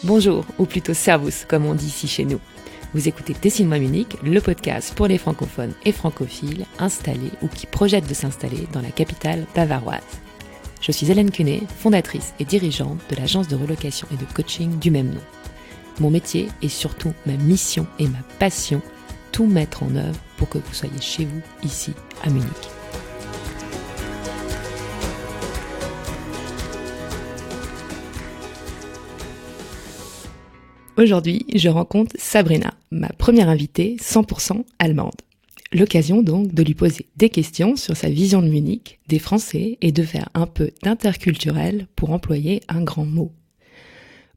Bonjour, ou plutôt servus, comme on dit ici chez nous. Vous écoutez Dessine-moi Munich, le podcast pour les francophones et francophiles installés ou qui projettent de s'installer dans la capitale bavaroise. Je suis Hélène Cunet, fondatrice et dirigeante de l'agence de relocation et de coaching du même nom. Mon métier est surtout ma mission et ma passion, tout mettre en œuvre pour que vous soyez chez vous, ici, à Munich. Aujourd'hui, je rencontre Sabrina, ma première invitée 100% allemande. L'occasion donc de lui poser des questions sur sa vision de Munich, des Français et de faire un peu d'interculturel pour employer un grand mot.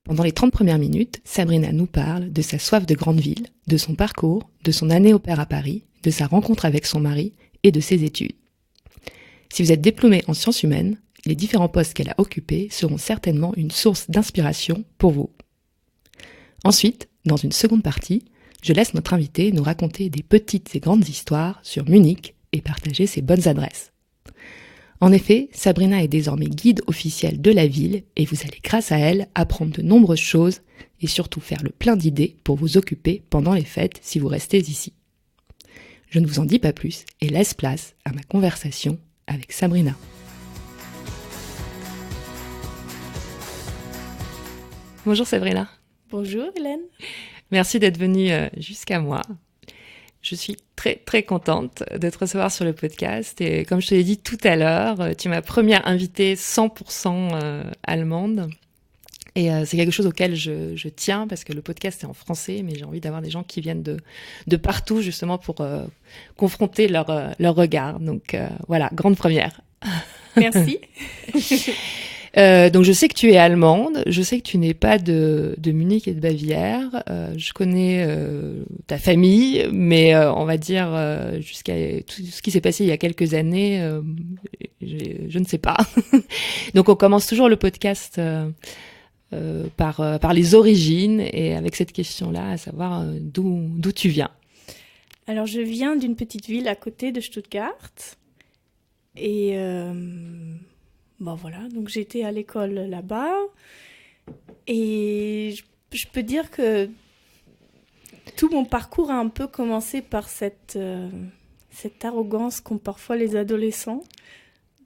Pendant les 30 premières minutes, Sabrina nous parle de sa soif de grande ville, de son parcours, de son année au pair à Paris, de sa rencontre avec son mari et de ses études. Si vous êtes diplômé en sciences humaines, les différents postes qu'elle a occupés seront certainement une source d'inspiration pour vous. Ensuite, dans une seconde partie, je laisse notre invitée nous raconter des petites et grandes histoires sur Munich et partager ses bonnes adresses. En effet, Sabrina est désormais guide officielle de la ville et vous allez grâce à elle apprendre de nombreuses choses et surtout faire le plein d'idées pour vous occuper pendant les fêtes si vous restez ici. Je ne vous en dis pas plus et laisse place à ma conversation avec Sabrina. Bonjour Sabrina. Bonjour Hélène. Merci d'être venue jusqu'à moi. Je suis très très contente de te recevoir sur le podcast et comme je te l'ai dit tout à l'heure, tu es ma première invitée 100% allemande et c'est quelque chose auquel je tiens parce que le podcast est en français mais j'ai envie d'avoir des gens qui viennent de partout justement pour confronter leur regard. Donc voilà, grande première. Merci. Donc je sais que tu es allemande, je sais que tu n'es pas de Munich et de Bavière, je connais ta famille, mais on va dire jusqu'à tout ce qui s'est passé il y a quelques années, je ne sais pas. Donc on commence toujours le podcast par les origines et avec cette question-là, à savoir d'où tu viens. Alors je viens d'une petite ville à côté de Stuttgart et... Bon voilà, donc j'étais à l'école là-bas et je peux dire que tout mon parcours a un peu commencé par cette arrogance qu'ont parfois les adolescents,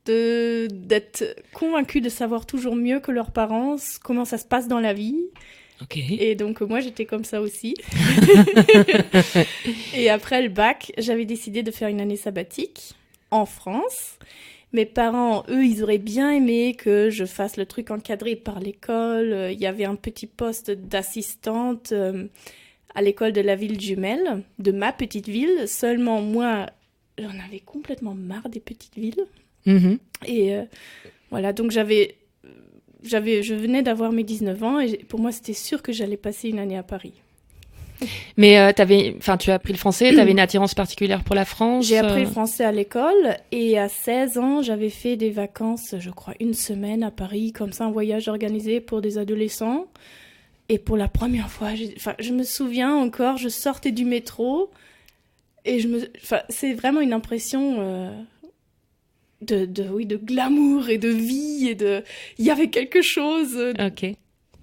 d'être convaincus de savoir toujours mieux que leurs parents comment ça se passe dans la vie. Okay. Et donc moi j'étais comme ça aussi. Et après le bac, j'avais décidé de faire une année sabbatique en France. Mes parents, eux, ils auraient bien aimé que je fasse le truc encadré par l'école. Il y avait un petit poste d'assistante à l'école de la ville jumelle, de ma petite ville. Seulement, moi, j'en avais complètement marre des petites villes. Mm-hmm. Et voilà, donc je venais d'avoir mes 19 ans et pour moi, c'était sûr que j'allais passer une année à Paris. Mais tu as appris le français, tu avais une attirance particulière pour la France? J'ai appris le français à l'école et à 16 ans, j'avais fait des vacances, je crois, une semaine à Paris, comme ça, un voyage organisé pour des adolescents. Et pour la première fois, je me souviens encore, je sortais du métro et c'est vraiment une impression de glamour et de vie il y avait quelque chose. Ok.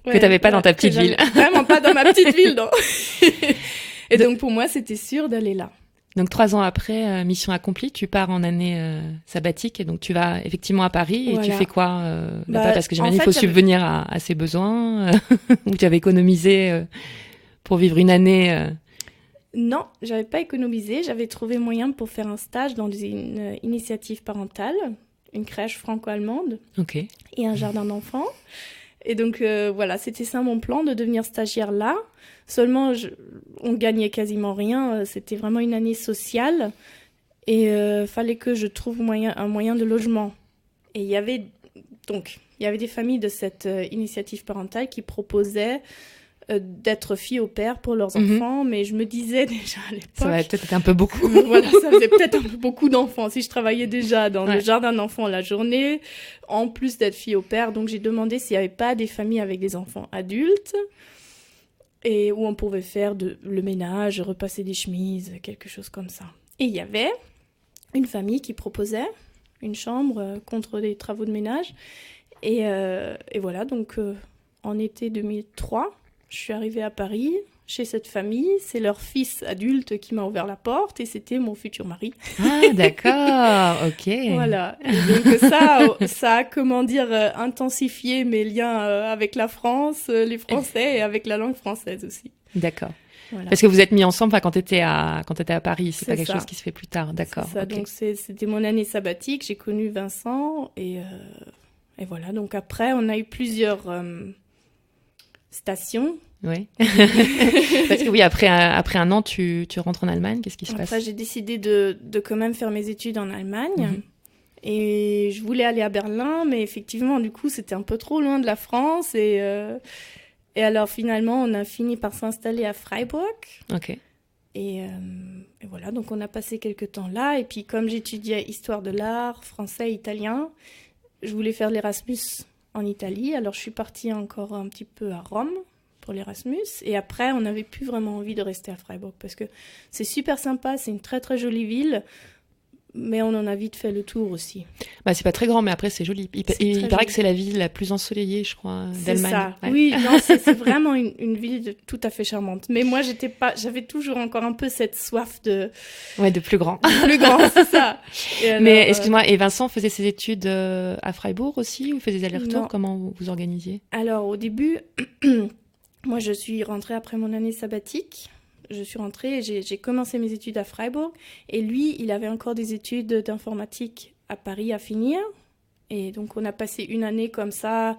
Ouais, que tu n'avais pas dans ta petite ville. Vraiment pas dans ma petite ville, non. Et donc, pour moi, c'était sûr d'aller là. Donc, 3 ans après, mission accomplie, tu pars en année sabbatique. Et donc, tu vas effectivement à Paris. Et tu fais quoi là-bas? Parce que j'imagine qu'il faut subvenir à ses besoins. Ou tu avais économisé pour vivre une année Non, j'avais pas économisé. J'avais trouvé moyen pour faire un stage dans une initiative parentale, une crèche franco-allemande et un jardin d'enfants. Et donc, voilà, c'était ça mon plan, de devenir stagiaire là. Seulement, on gagnait quasiment rien. C'était vraiment une année sociale. Et fallait que je trouve un moyen de logement. Et il y avait des familles de cette initiative parentale qui proposaient d'être fille au pair pour leurs enfants. Mais je me disais déjà à l'époque... Ça va peut-être être un peu beaucoup. Voilà, ça faisait peut-être un peu beaucoup d'enfants. Si je travaillais déjà dans le jardin d'enfants la journée, en plus d'être fille au pair. Donc, j'ai demandé s'il n'y avait pas des familles avec des enfants adultes et où on pouvait faire le ménage, repasser des chemises, quelque chose comme ça. Et il y avait une famille qui proposait une chambre contre des travaux de ménage. Et voilà, donc en été 2003... Je suis arrivée à Paris, chez cette famille. C'est leur fils adulte qui m'a ouvert la porte et c'était mon futur mari. Ah, d'accord, ok. Voilà. Et donc ça a, comment dire, intensifié mes liens avec la France, les Français et avec la langue française aussi. D'accord. Voilà. Parce que vous êtes mis ensemble quand t'étais à Paris, c'est pas quelque chose qui se fait plus tard, d'accord. C'est ça, okay. Donc c'était mon année sabbatique, j'ai connu Vincent et voilà. Donc après, on a eu plusieurs stations. Oui. Parce que oui, après un an, tu rentres en Allemagne, qu'est-ce qui se passe? Après, j'ai décidé de quand même faire mes études en Allemagne. Et je voulais aller à Berlin, mais effectivement, du coup, c'était un peu trop loin de la France. Et alors, finalement, on a fini par s'installer à Freiburg. Ok. Et voilà, donc on a passé quelques temps là. Et puis, comme j'étudiais histoire de l'art, français, italien, je voulais faire l'Erasmus en Italie. Alors, je suis partie encore un petit peu à Rome pour l'Erasmus. Et après, on n'avait plus vraiment envie de rester à Freiburg parce que c'est super sympa, c'est une très, très jolie ville. Mais on en a vite fait le tour aussi. Bah, c'est pas très grand, mais après, c'est joli. Il paraît que c'est la ville la plus ensoleillée, je crois, d'Allemagne. C'est ça. Ouais. Oui, non, c'est vraiment une ville tout à fait charmante. Mais moi, j'avais toujours encore un peu cette soif de... Ouais, de plus grand. De plus grand, c'est ça. Alors, mais excuse-moi, et Vincent faisait ses études à Freiburg aussi, ou faisait des allers-retours? Comment vous organisiez? Alors, au début, moi, je suis rentrée après mon année sabbatique. Je suis rentrée et j'ai commencé mes études à Freiburg. Et lui, il avait encore des études d'informatique à Paris à finir. Et donc, on a passé une année comme ça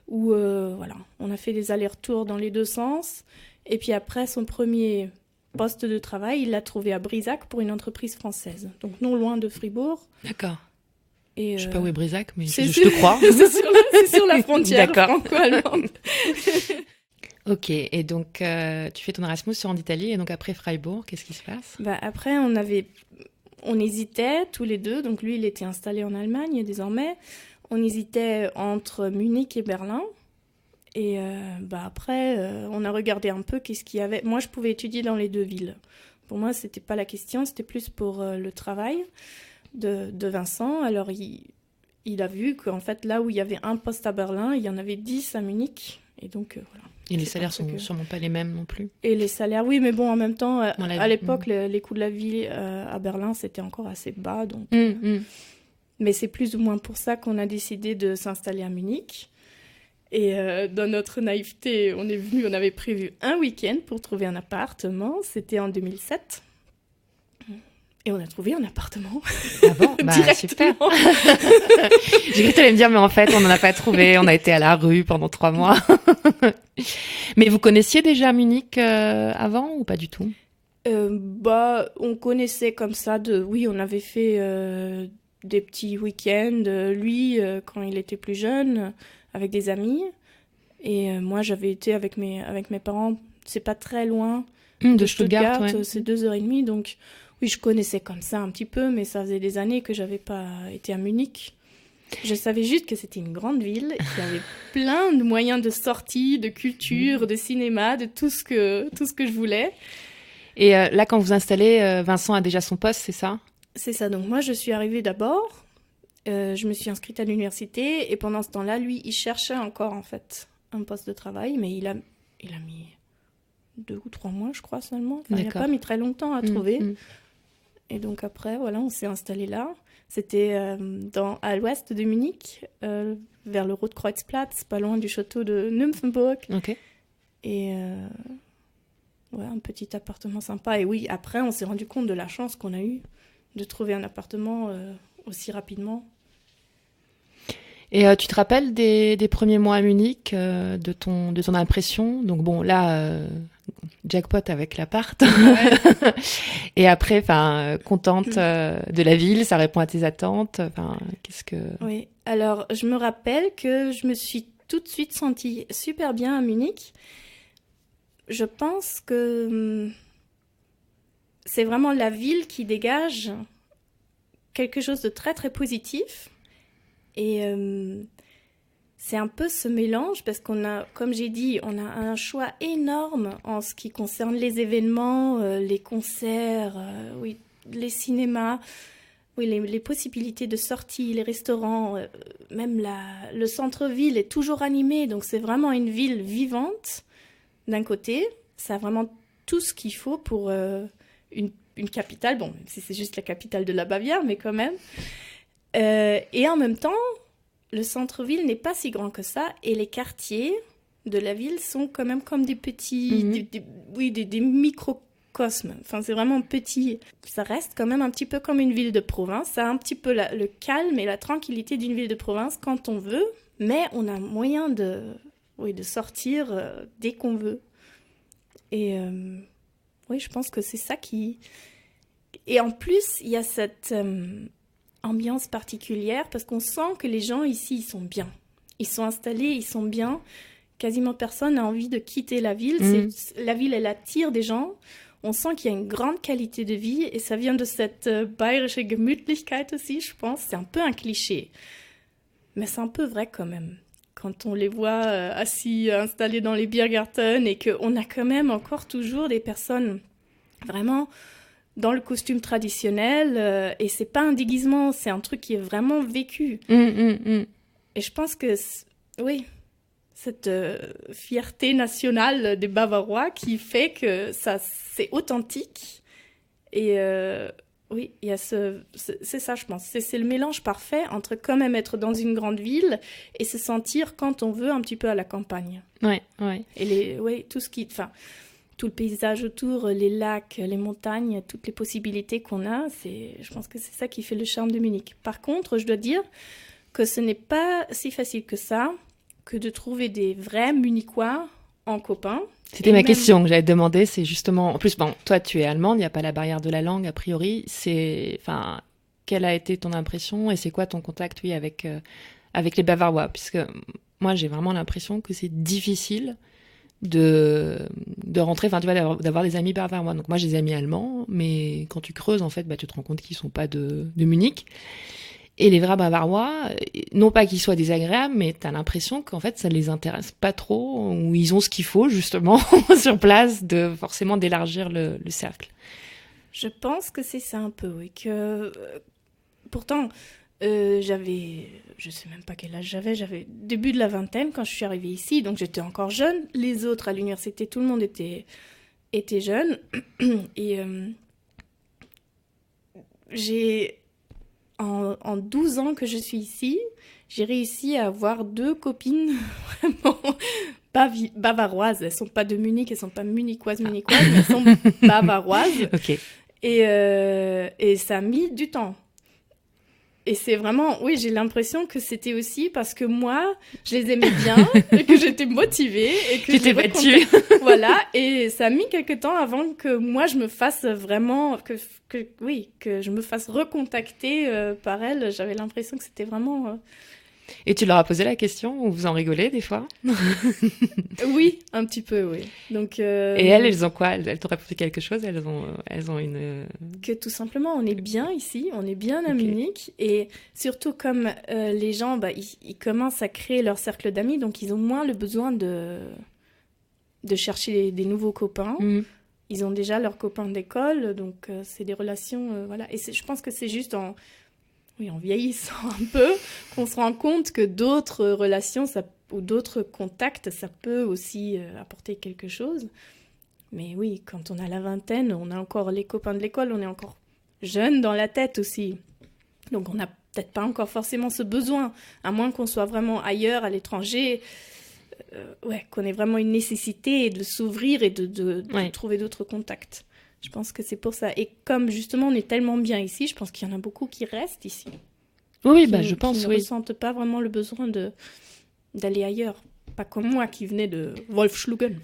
où, voilà, on a fait des allers-retours dans les deux sens. Et puis après, son premier poste de travail, il l'a trouvé à Brisac pour une entreprise française. Donc, non loin de Fribourg. D'accord. Et je sais pas où est Brisac, mais je te crois. c'est sur la frontière franco-allemande. Ok, et donc tu fais ton Erasmus en Italie, et donc après Freiburg, qu'est-ce qui se passe? Après, on hésitait tous les deux, donc lui il était installé en Allemagne désormais, on hésitait entre Munich et Berlin, et après on a regardé un peu qu'est-ce qu'il y avait. Moi je pouvais étudier dans les deux villes, pour moi c'était pas la question, c'était plus pour le travail de Vincent. Alors il a vu qu'en fait là où il y avait un poste à Berlin, il y en avait 10 à Munich, et donc voilà. Et les salaires sont sûrement pas les mêmes non plus. Et les salaires, oui, mais bon, en même temps, à l'époque, les coûts de la vie à Berlin, c'était encore assez bas. Donc, Mais c'est plus ou moins pour ça qu'on a décidé de s'installer à Munich. Et dans notre naïveté, on avait prévu un week-end pour trouver un appartement. C'était en 2007. Et on a trouvé un appartement. Ah bon? Bah, super. J'ai cru que tu allais me dire, mais en fait, on n'en a pas trouvé. On a été à la rue pendant 3 mois. Mais vous connaissiez déjà Munich avant ou pas du tout? On connaissait comme ça. Oui, on avait fait des petits week-ends. Lui, quand il était plus jeune, avec des amis. Et moi, j'avais été avec mes parents. C'est pas très loin de Stuttgart. Ouais. C'est 2h30, donc... Oui, je connaissais comme ça un petit peu, mais ça faisait des années que j'avais pas été à Munich. Je savais juste que c'était une grande ville, qu'il y avait plein de moyens de sortie, de culture, de cinéma, de tout ce que je voulais. Et là, quand vous installez, Vincent a déjà son poste, c'est ça? C'est ça. Donc moi, je suis arrivée d'abord. Je me suis inscrite à l'université et pendant ce temps-là, lui, il cherchait encore en fait un poste de travail, mais il a mis 2 ou 3 mois, je crois seulement. Enfin, il n'a pas mis très longtemps à trouver. Et donc après, voilà, on s'est installé là. C'était à l'ouest de Munich, vers le Rotkreuzplatz, pas loin du château de Nymphenburg. Ok. Et un petit appartement sympa. Et oui, après, on s'est rendu compte de la chance qu'on a eue de trouver un appartement aussi rapidement. Et tu te rappelles des premiers mois à Munich, de ton impression? Donc bon, là, jackpot avec l'appart. Ouais. Et après, contente de la ville, ça répond à tes attentes. Qu'est-ce que... Oui, alors je me rappelle que je me suis tout de suite sentie super bien à Munich. Je pense que c'est vraiment la ville qui dégage quelque chose de très très positif. Et c'est un peu ce mélange parce qu'on a, comme j'ai dit, on a un choix énorme en ce qui concerne les événements, les concerts, oui, les cinémas, oui, les possibilités de sortie, les restaurants, même le centre-ville est toujours animé, donc c'est vraiment une ville vivante. d'un côté, ça a vraiment tout ce qu'il faut pour une capitale, bon, même si c'est juste la capitale de la Bavière, mais quand même. Et en même temps, le centre-ville n'est pas si grand que ça, et les quartiers de la ville sont quand même comme des petits, des microcosmes. Enfin, c'est vraiment petit. Ça reste quand même un petit peu comme une ville de province. Ça a un petit peu le calme et la tranquillité d'une ville de province quand on veut, mais on a moyen de sortir dès qu'on veut. Et oui, je pense que c'est ça qui... Et en plus, il y a cette ambiance particulière parce qu'on sent que les gens ici, ils sont bien. Ils sont installés, ils sont bien. Quasiment personne n'a envie de quitter la ville. La ville, elle attire des gens. On sent qu'il y a une grande qualité de vie et ça vient de cette bayerische Gemütlichkeit aussi, je pense. C'est un peu un cliché, mais c'est un peu vrai quand même. Quand on les voit assis, installés dans les Biergarten et qu'on a quand même encore toujours des personnes vraiment dans le costume traditionnel et c'est pas un déguisement, c'est un truc qui est vraiment vécu. Et je pense que, oui, cette fierté nationale des Bavarois qui fait que ça, c'est authentique. Et oui, il y a c'est ça, je pense. C'est le mélange parfait entre quand même être dans une grande ville et se sentir quand on veut un petit peu à la campagne. Ouais. Et tout le paysage autour, les lacs, les montagnes, toutes les possibilités qu'on a, je pense que c'est ça qui fait le charme de Munich. Par contre, je dois dire que ce n'est pas si facile que ça, que de trouver des vrais Munichois en copains. C'était ma question que j'allais te demander, c'est justement... En plus, bon, toi, tu es allemande, il n'y a pas la barrière de la langue, a priori. Quelle a été ton impression et c'est quoi ton contact, oui, avec les Bavarois? Puisque moi, j'ai vraiment l'impression que c'est difficile de rentrer, enfin, tu vois, d'avoir des amis bavarois. Donc moi, j'ai des amis allemands, mais quand tu creuses, en fait, tu te rends compte qu'ils ne sont pas de Munich. Et les vrais Bavarois, non pas qu'ils soient désagréables, mais t'as l'impression qu'en fait, ça les intéresse pas trop, ou ils ont ce qu'il faut, justement, sur place, forcément d'élargir le cercle. Je pense que c'est ça un peu, oui. Pourtant, je sais même pas quel âge j'avais début de la vingtaine quand je suis arrivée ici, donc j'étais encore jeune. Les autres à l'université, tout le monde était jeune. Et en 12 ans que je suis ici, j'ai réussi à avoir 2 copines vraiment bavaroises. Elles sont pas de Munich, elles sont pas munichoises, mais elles sont bavaroises. Ok. Et ça a mis du temps. Et c'est vraiment, oui, j'ai l'impression que c'était aussi parce que moi, je les aimais bien, et que j'étais motivée. Et que tu t'es battue. Voilà, et ça a mis quelque temps avant que moi, je me fasse vraiment, que je me fasse recontacter par elles. J'avais l'impression que c'était vraiment... Et tu leur as posé la question ou vous en rigolez des fois? Oui, un petit peu, oui. Donc, et elles ont quoi? Elles t'auraient posé quelque chose? Elles ont une... Que tout simplement, on est bien ici, on est bien à Munich. Et surtout comme les gens, ils commencent à créer leur cercle d'amis, donc ils ont moins le besoin de chercher des nouveaux copains. Ils ont déjà leurs copains d'école, donc c'est des relations... voilà. Et je pense que c'est juste en vieillissant un peu, qu'on se rend compte que d'autres relations ou d'autres contacts, ça peut aussi apporter quelque chose. Mais oui, quand on a la vingtaine, on a encore les copains de l'école, on est encore jeune dans la tête aussi. Donc on n'a peut-être pas encore forcément ce besoin, à moins qu'on soit vraiment ailleurs, à l'étranger, qu'on ait vraiment une nécessité de s'ouvrir et de trouver d'autres contacts. Je pense que c'est pour ça. Et comme justement on est tellement bien ici, je pense qu'il y en a beaucoup qui restent ici. Oui, je pense, qui ne ressentent pas vraiment le besoin d'aller ailleurs. Pas comme moi qui venais de Wolfschlugen.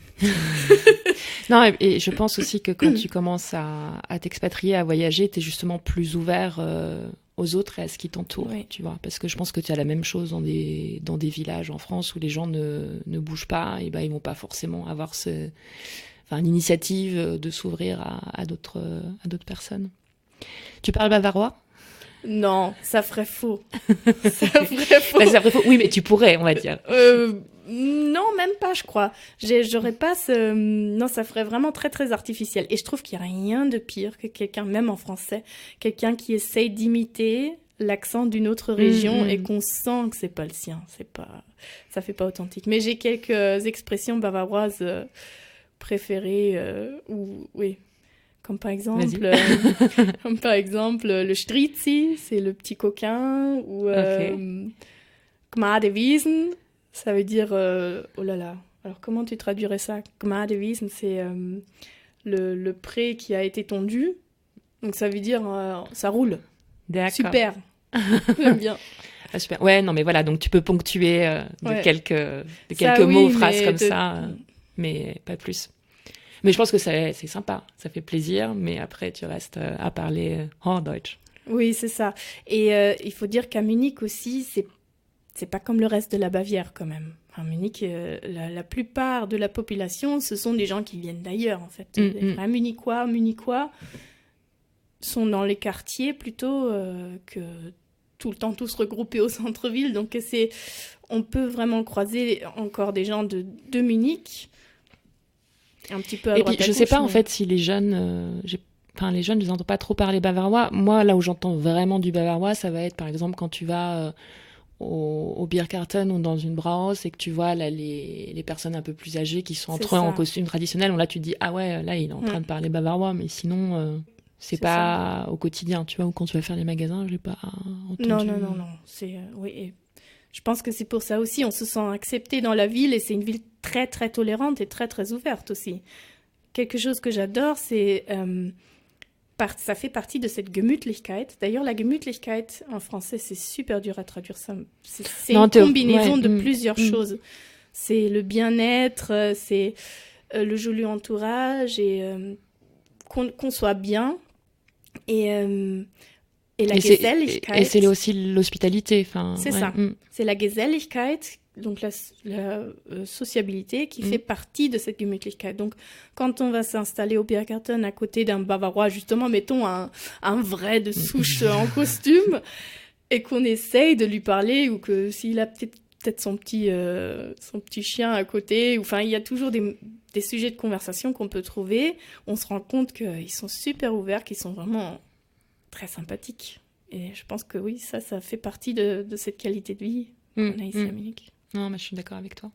Non, et je pense aussi que quand tu commences à t'expatrier, à voyager, tu es justement plus ouvert aux autres et à ce qui t'entoure, tu vois. Parce que je pense que tu as la même chose dans des villages en France où les gens ne bougent pas, et ils vont pas forcément avoir une initiative de s'ouvrir à d'autres personnes. Tu parles bavarois? Non, ça ferait faux. Ça ferait faux. Oui, mais tu pourrais, on va dire. Non, même pas, je crois. J'aurais pas ce... Non, ça ferait vraiment très, très artificiel. Et je trouve qu'il n'y a rien de pire que quelqu'un, même en français, quelqu'un qui essaye d'imiter l'accent d'une autre région et qu'on sent que c'est pas le sien. Ça fait pas authentique. Mais j'ai quelques expressions bavaroises préférés, comme par exemple le Strizi, c'est le petit coquin, ou Gmadewiesen, ça veut dire oh là là. Alors comment tu traduirais ça? Gmadewiesen, c'est le pré qui a été tondu, donc ça veut dire ça roule. D'accord. Super. J'aime bien. Ah, super. Ouais, non, mais voilà, donc tu peux ponctuer de quelques mots, phrases comme ça, mais pas plus. Mais je pense que c'est sympa, ça fait plaisir, mais après tu restes à parler Hochdeutsch. Oui, c'est ça. Et il faut dire qu'à Munich aussi, c'est pas comme le reste de la Bavière quand même. À Munich, la plupart de la population, ce sont des gens qui viennent d'ailleurs en fait. Les vrais Munichois sont dans les quartiers plutôt que tout le temps tous regroupés au centre-ville. Donc on peut vraiment croiser encore des gens de Munich, un petit peu à droite à gauche. Je sais pas en fait si les jeunes, les jeunes, ils n'entendent pas trop parler bavarois. Moi, là où j'entends vraiment du bavarois, ça va être par exemple quand tu vas au Biergarten ou dans une Brauhaus et que tu vois là, les personnes un peu plus âgées qui sont entre eux en costume traditionnel. Là, tu te dis, ah ouais, là, il est en train de parler bavarois, mais sinon... c'est pas ça. Au quotidien, tu vois, ou quand tu vas faire les magasins, je l'ai pas entendu. Non. Oui, je pense que c'est pour ça aussi, on se sent accepté dans la ville et c'est une ville très, très tolérante et très, très ouverte aussi. Quelque chose que j'adore, c'est... ça fait partie de cette Gemütlichkeit. D'ailleurs, la Gemütlichkeit, en français, c'est super dur à traduire ça. C'est une combinaison de plusieurs choses. C'est le bien-être, c'est le joli entourage et qu'on soit bien. Et la Geselligkeit. Et c'est aussi l'hospitalité. C'est ça. C'est la Geselligkeit, donc la sociabilité, qui fait partie de cette Gemütlichkeit. Donc, quand on va s'installer au Biergarten à côté d'un Bavarois, justement, mettons un vrai de souche en costume, et qu'on essaye de lui parler, ou que s'il a peut-être son petit chien à côté, il y a toujours des sujets de conversation qu'on peut trouver, on se rend compte qu'ils sont super ouverts, qu'ils sont vraiment très sympathiques. Et je pense que oui, ça fait partie de cette qualité de vie qu'on a ici à Munich. Non, mais je suis d'accord avec toi.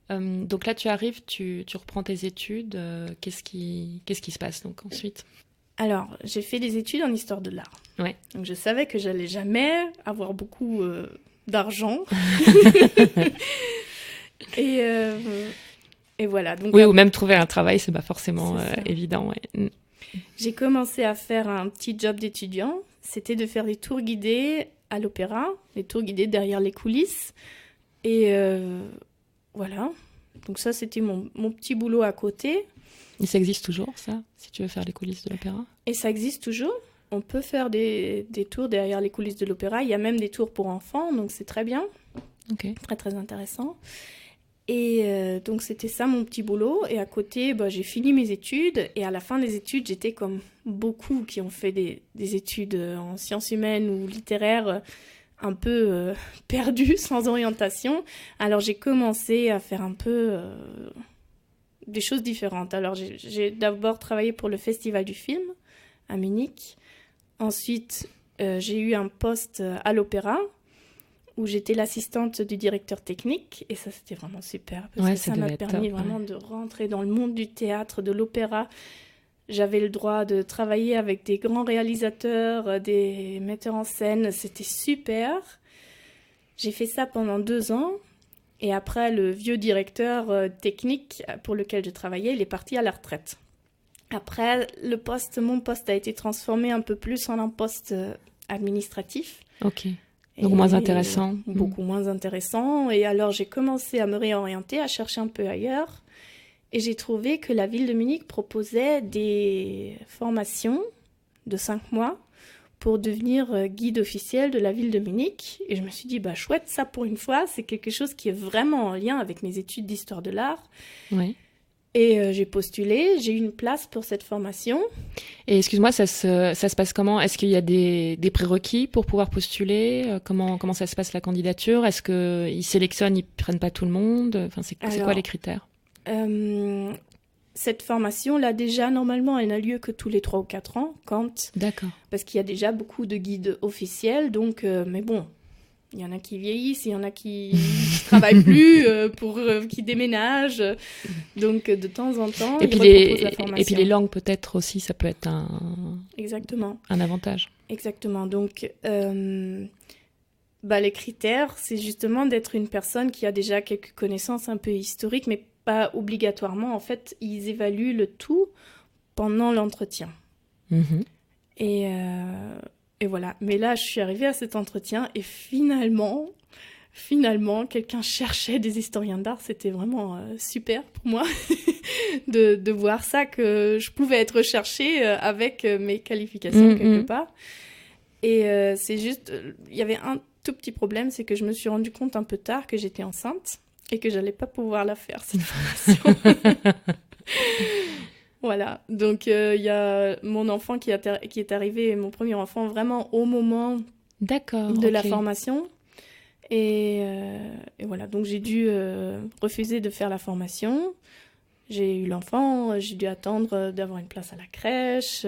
Donc là, tu arrives, tu reprends tes études. Qu'est-ce qui se passe donc ensuite? Alors, j'ai fait des études en histoire de l'art. Ouais. Donc je savais que j'allais jamais avoir beaucoup d'argent. Et voilà. Donc, oui, ou même trouver un travail, c'est pas forcément évident. Ouais. J'ai commencé à faire un petit job d'étudiant. C'était de faire des tours guidés à l'opéra, des tours guidés derrière les coulisses. Et voilà. Donc ça, c'était mon petit boulot à côté. Et ça existe toujours, ça, si tu veux faire les coulisses de l'opéra? Et ça existe toujours. On peut faire des tours derrière les coulisses de l'opéra. Il y a même des tours pour enfants, donc c'est très bien. Okay. Très, très intéressant. Et donc, c'était ça mon petit boulot. Et à côté, j'ai fini mes études. Et à la fin des études, j'étais comme beaucoup qui ont fait des études en sciences humaines ou littéraires, un peu perdues, sans orientation. Alors, j'ai commencé à faire un peu des choses différentes. Alors, j'ai d'abord travaillé pour le Festival du film à Munich. Ensuite, j'ai eu un poste à l'opéra, où j'étais l'assistante du directeur technique, et ça, c'était vraiment super, parce que ça m'a permis vraiment de rentrer dans le monde du théâtre, de l'opéra. J'avais le droit de travailler avec des grands réalisateurs, des metteurs en scène, c'était super. J'ai fait ça pendant 2 ans, et après, le vieux directeur technique pour lequel je travaillais, il est parti à la retraite. Après, mon poste a été transformé un peu plus en un poste administratif. Ok. Donc moins intéressant. Beaucoup moins intéressant. Et alors, j'ai commencé à me réorienter, à chercher un peu ailleurs. Et j'ai trouvé que la ville de Munich proposait des formations de 5 mois pour devenir guide officiel de la ville de Munich. Et je me suis dit, chouette, ça pour une fois, c'est quelque chose qui est vraiment en lien avec mes études d'histoire de l'art. Oui. Et j'ai postulé, j'ai eu une place pour cette formation. Et excuse-moi, ça se passe comment? Est-ce qu'il y a des prérequis pour pouvoir postuler? Comment ça se passe la candidature? Est-ce qu'ils sélectionnent, ils prennent pas tout le monde? C'est quoi les critères? Cette formation-là, déjà, normalement, elle n'a lieu que tous les 3 ou 4 ans. D'accord. Parce qu'il y a déjà beaucoup de guides officiels. Donc, mais bon, il y en a qui vieillissent, il y en a qui travaille plus, pour qui déménage. Donc, de temps en temps, il propose la formation. Et puis les langues, peut-être aussi, ça peut être Exactement. Un avantage. Exactement. Donc, les critères, c'est justement d'être une personne qui a déjà quelques connaissances un peu historiques, mais pas obligatoirement. En fait, ils évaluent le tout pendant l'entretien. Mm-hmm. Et voilà. Mais là, je suis arrivée à cet entretien et finalement, quelqu'un cherchait des historiens d'art. C'était vraiment super pour moi de voir ça, que je pouvais être recherchée avec mes qualifications quelque part. Et c'est juste, il y avait un tout petit problème, c'est que je me suis rendu compte un peu tard que j'étais enceinte et que j'allais pas pouvoir la faire, cette formation. Voilà, donc il y a mon enfant qui est arrivé, mon premier enfant, vraiment au moment de la formation. Et voilà, donc j'ai dû refuser de faire la formation. J'ai eu l'enfant, j'ai dû attendre d'avoir une place à la crèche.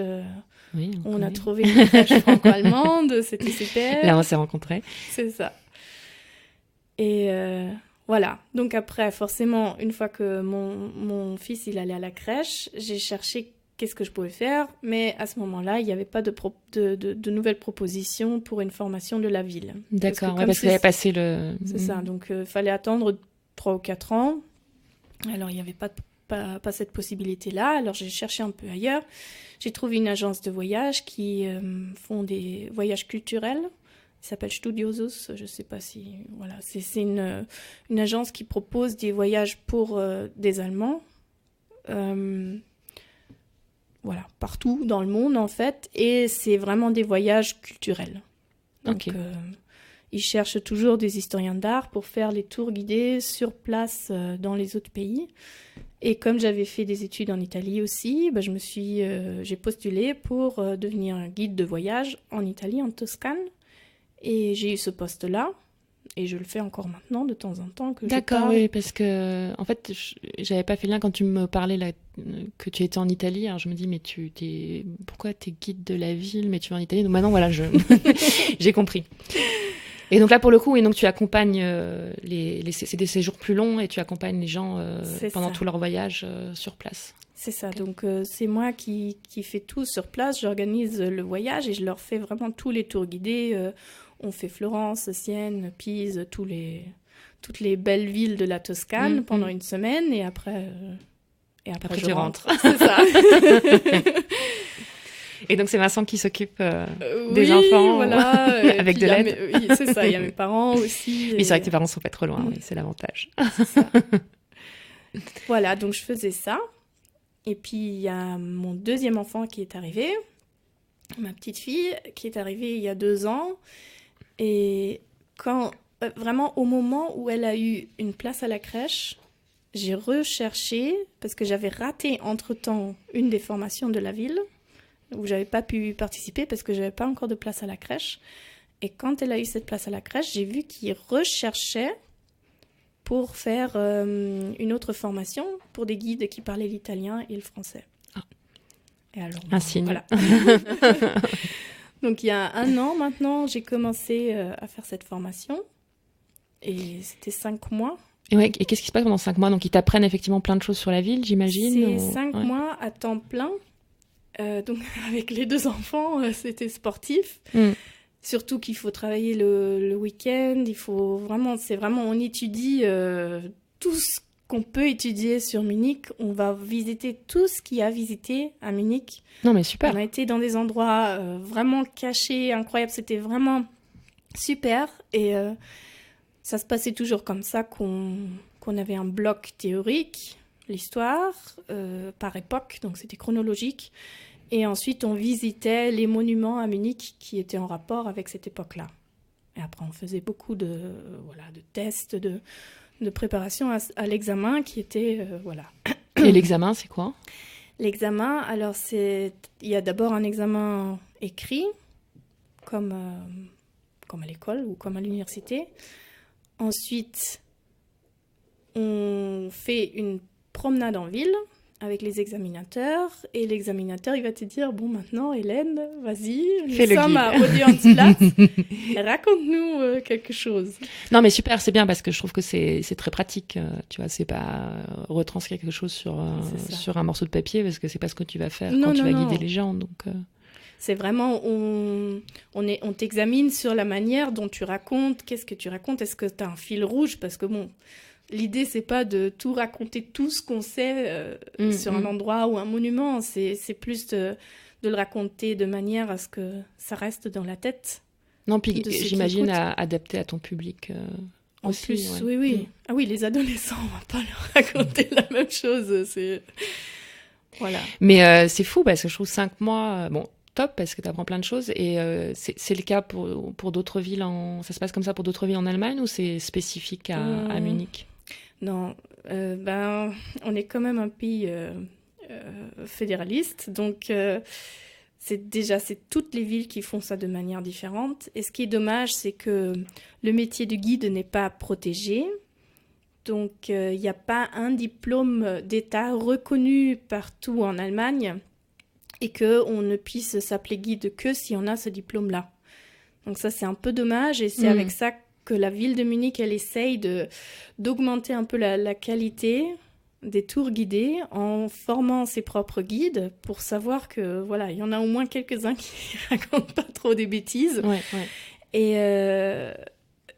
Oui, on a trouvé une crèche franco-allemande, c'était super. Là, on s'est rencontrés. C'est ça. Et voilà, donc après, forcément, une fois que mon fils il allait à la crèche, j'ai cherché qu'est-ce que je pouvais faire, mais à ce moment-là, il n'y avait pas de nouvelles propositions pour une formation de la ville. D'accord, parce qu'il avait passé le... C'est ça, donc il fallait attendre 3 ou 4 ans. Alors, il n'y avait pas cette possibilité-là, alors j'ai cherché un peu ailleurs. J'ai trouvé une agence de voyage qui font des voyages culturels. Il s'appelle Studiosus, je ne sais pas si... Voilà, c'est une agence qui propose des voyages pour des Allemands. Voilà, partout dans le monde, en fait. Et c'est vraiment des voyages culturels. Donc, ils cherchent toujours des historiens d'art pour faire les tours guidés sur place dans les autres pays. Et comme j'avais fait des études en Italie aussi, j'ai postulé pour devenir un guide de voyage en Italie, en Toscane. Et j'ai eu ce poste-là. Et je le fais encore maintenant, de temps en temps. D'accord, oui, parce que, en fait, j'avais pas fait le lien quand tu me parlais là, que tu étais en Italie. Alors je me dis, mais pourquoi t'es guide de la ville, mais tu vas en Italie? Donc maintenant, voilà, j'ai compris. Et donc là, pour le coup, et donc tu accompagnes c'est des séjours plus longs et tu accompagnes les gens pendant tout leur voyage sur place. C'est ça, donc c'est moi qui fais tout sur place. J'organise le voyage et je leur fais vraiment tous les tours guidés. On fait Florence, Sienne, Pise, toutes les belles villes de la Toscane pendant une semaine et après je rentre. C'est ça. Et donc c'est Vincent qui s'occupe des enfants, voilà, avec de l'aide. Oui, c'est ça, il y a mes parents aussi. Mais c'est vrai que tes parents sont pas trop loin, oui, c'est l'avantage. C'est ça. Voilà, donc je faisais ça. Et puis il y a mon deuxième enfant qui est arrivé, ma petite fille qui est arrivée il y a 2 ans. Et vraiment au moment où elle a eu une place à la crèche, j'ai recherché, parce que j'avais raté entre-temps une des formations de la ville, où j'avais pas pu participer parce que j'avais pas encore de place à la crèche. Et quand elle a eu cette place à la crèche, j'ai vu qu'ils recherchaient pour faire une autre formation pour des guides qui parlaient l'italien et le français. Ah. Et alors, un signe. Voilà. Donc il y a 1 an maintenant, j'ai commencé à faire cette formation. Et c'était 5 mois. Et qu'est-ce qui se passe pendant 5 mois? Donc ils t'apprennent effectivement plein de choses sur la ville, j'imagine? C'est 5 mois à temps plein. Donc avec les 2 enfants, c'était sportif. Surtout qu'il faut travailler le week-end. On étudie tout ce qu'on peut étudier sur Munich. On va visiter tout ce qu'il y a à visiter à Munich. Non mais super. On a été dans des endroits vraiment cachés, incroyables. C'était vraiment super. Et ça se passait toujours comme ça, qu'on avait un bloc théorique, l'histoire, par époque, donc c'était chronologique. Et ensuite, on visitait les monuments à Munich qui étaient en rapport avec cette époque-là. Et après, on faisait beaucoup de tests, de préparation à l'examen qui était... Et l'examen, c'est quoi? L'examen, alors il y a d'abord un examen écrit, comme à l'école ou comme à l'université. Ensuite, on fait une promenade en ville avec les examinateurs, et l'examinateur, il va te dire, bon, maintenant, Hélène, vas-y, nous sommes à Audience-Platz, raconte-nous quelque chose. Non, mais super, c'est bien, parce que je trouve que c'est très pratique, tu vois, c'est pas retranscrire quelque chose sur un morceau de papier, parce que c'est pas ce que tu vas faire quand tu vas guider les gens, donc... C'est vraiment, on t'examine sur la manière dont tu racontes, qu'est-ce que tu racontes, est-ce que tu as un fil rouge, parce que bon... L'idée, c'est pas de tout raconter, tout ce qu'on sait sur un endroit ou un monument. C'est plus de le raconter de manière à ce que ça reste dans la tête. Non, puis j'imagine adapter à ton public en aussi. Plus, oui. Ah oui, les adolescents, on va pas leur raconter la même chose. Voilà. Mais c'est fou parce que je trouve 5 mois... top parce que tu apprends plein de choses et c'est le cas pour d'autres villes ça se passe comme ça pour d'autres villes en Allemagne ou c'est spécifique à Munich? Non, on est quand même un pays fédéraliste, donc c'est toutes les villes qui font ça de manière différente. Et ce qui est dommage, c'est que le métier de guide n'est pas protégé. Donc, il n'y a pas un diplôme d'État reconnu partout en Allemagne et qu'on ne puisse s'appeler guide que si on a ce diplôme-là. Donc ça, c'est un peu dommage et c'est avec ça que la ville de Munich, elle essaye d'augmenter un peu la qualité des tours guidés en formant ses propres guides pour savoir que, voilà, il y en a au moins quelques-uns qui racontent pas trop des bêtises. Ouais.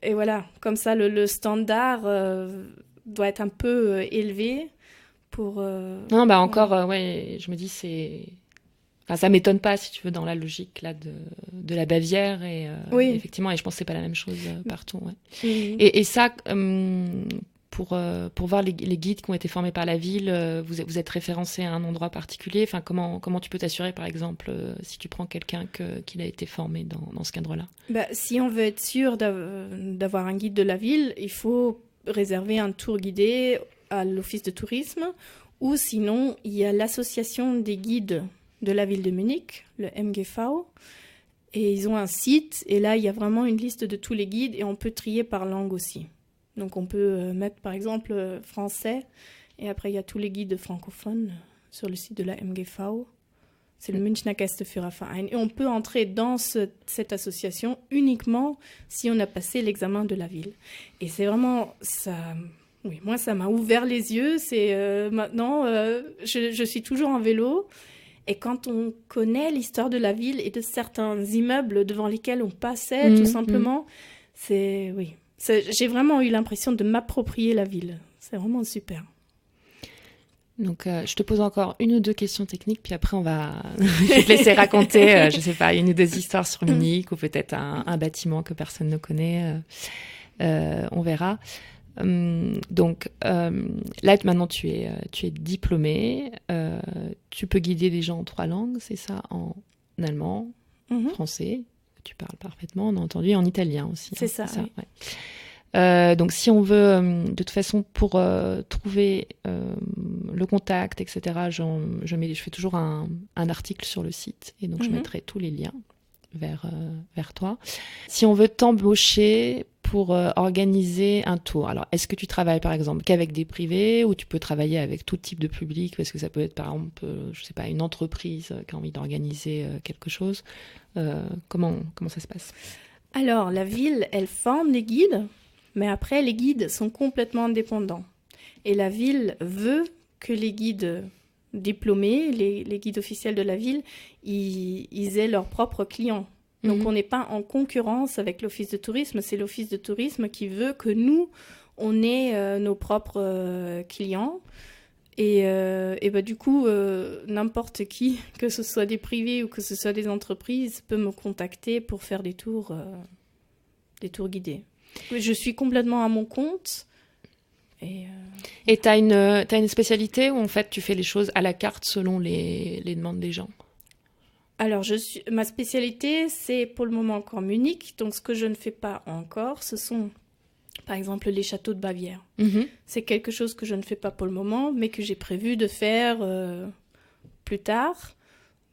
Et voilà, comme ça, le standard doit être un peu élevé pour... Non, encore, je me dis, c'est... Enfin, ça m'étonne pas, si tu veux, dans la logique là, de la Bavière. Et, effectivement, et je pense que c'est pas la même chose partout. Ouais. Et ça, pour voir les guides qui ont été formés par la ville, vous êtes référencé à un endroit particulier. Enfin, comment tu peux t'assurer, par exemple, si tu prends quelqu'un qu'il a été formé dans ce cadre-là? Si on veut être sûr d'avoir un guide de la ville, il faut réserver un tour guidé à l'office de tourisme. Ou sinon, il y a l'association des guides de la ville de Munich, le MGV, et ils ont un site, et là, il y a vraiment une liste de tous les guides, et on peut trier par langue aussi. Donc, on peut mettre, par exemple, français, et après, il y a tous les guides francophones sur le site de la MGV. C'est le Münchner Gästeführerverein. Et on peut entrer dans cette association uniquement si on a passé l'examen de la ville. Et c'est vraiment ça... Oui, moi, ça m'a ouvert les yeux. C'est maintenant, je suis toujours en vélo. Et quand on connaît l'histoire de la ville et de certains immeubles devant lesquels on passait, tout simplement, j'ai vraiment eu l'impression de m'approprier la ville. C'est vraiment super. Donc, je te pose encore 1 ou 2 questions techniques, puis après, je vais te laisser raconter, je sais pas, 1 ou 2 histoires sur Munich, ou peut-être un bâtiment que personne ne connaît. On verra. Donc, là, maintenant, tu es diplômée. Tu peux guider des gens en 3 langues, c'est ça? En allemand, français, que tu parles parfaitement, on a entendu, et en italien aussi. C'est ça, oui. Ouais. Donc, si on veut, de toute façon, pour trouver le contact, etc., je fais toujours un article sur le site, et donc je mettrai tous les liens vers toi. Si on veut t'embaucher pour organiser un tour, alors est-ce que tu travailles par exemple qu'avec des privés ou tu peux travailler avec tout type de public, parce que ça peut être par exemple, je sais pas, une entreprise qui a envie d'organiser quelque chose. Comment ça se passe? Alors, la ville, elle forme les guides, mais après, les guides sont complètement indépendants. Et la ville veut que les guides diplômés, les guides officiels de la ville, ils aient leurs propres clients. Donc, on n'est pas en concurrence avec l'office de tourisme. C'est l'office de tourisme qui veut que nous, on ait nos propres clients. Et du coup, n'importe qui, que ce soit des privés ou que ce soit des entreprises, peut me contacter pour faire des tours guidés. Je suis complètement à mon compte. Et t'as une spécialité où en fait tu fais les choses à la carte selon les demandes des gens? Alors, ma spécialité, c'est pour le moment encore Munich. Donc, ce que je ne fais pas encore, ce sont, par exemple, les châteaux de Bavière. C'est quelque chose que je ne fais pas pour le moment, mais que j'ai prévu de faire plus tard.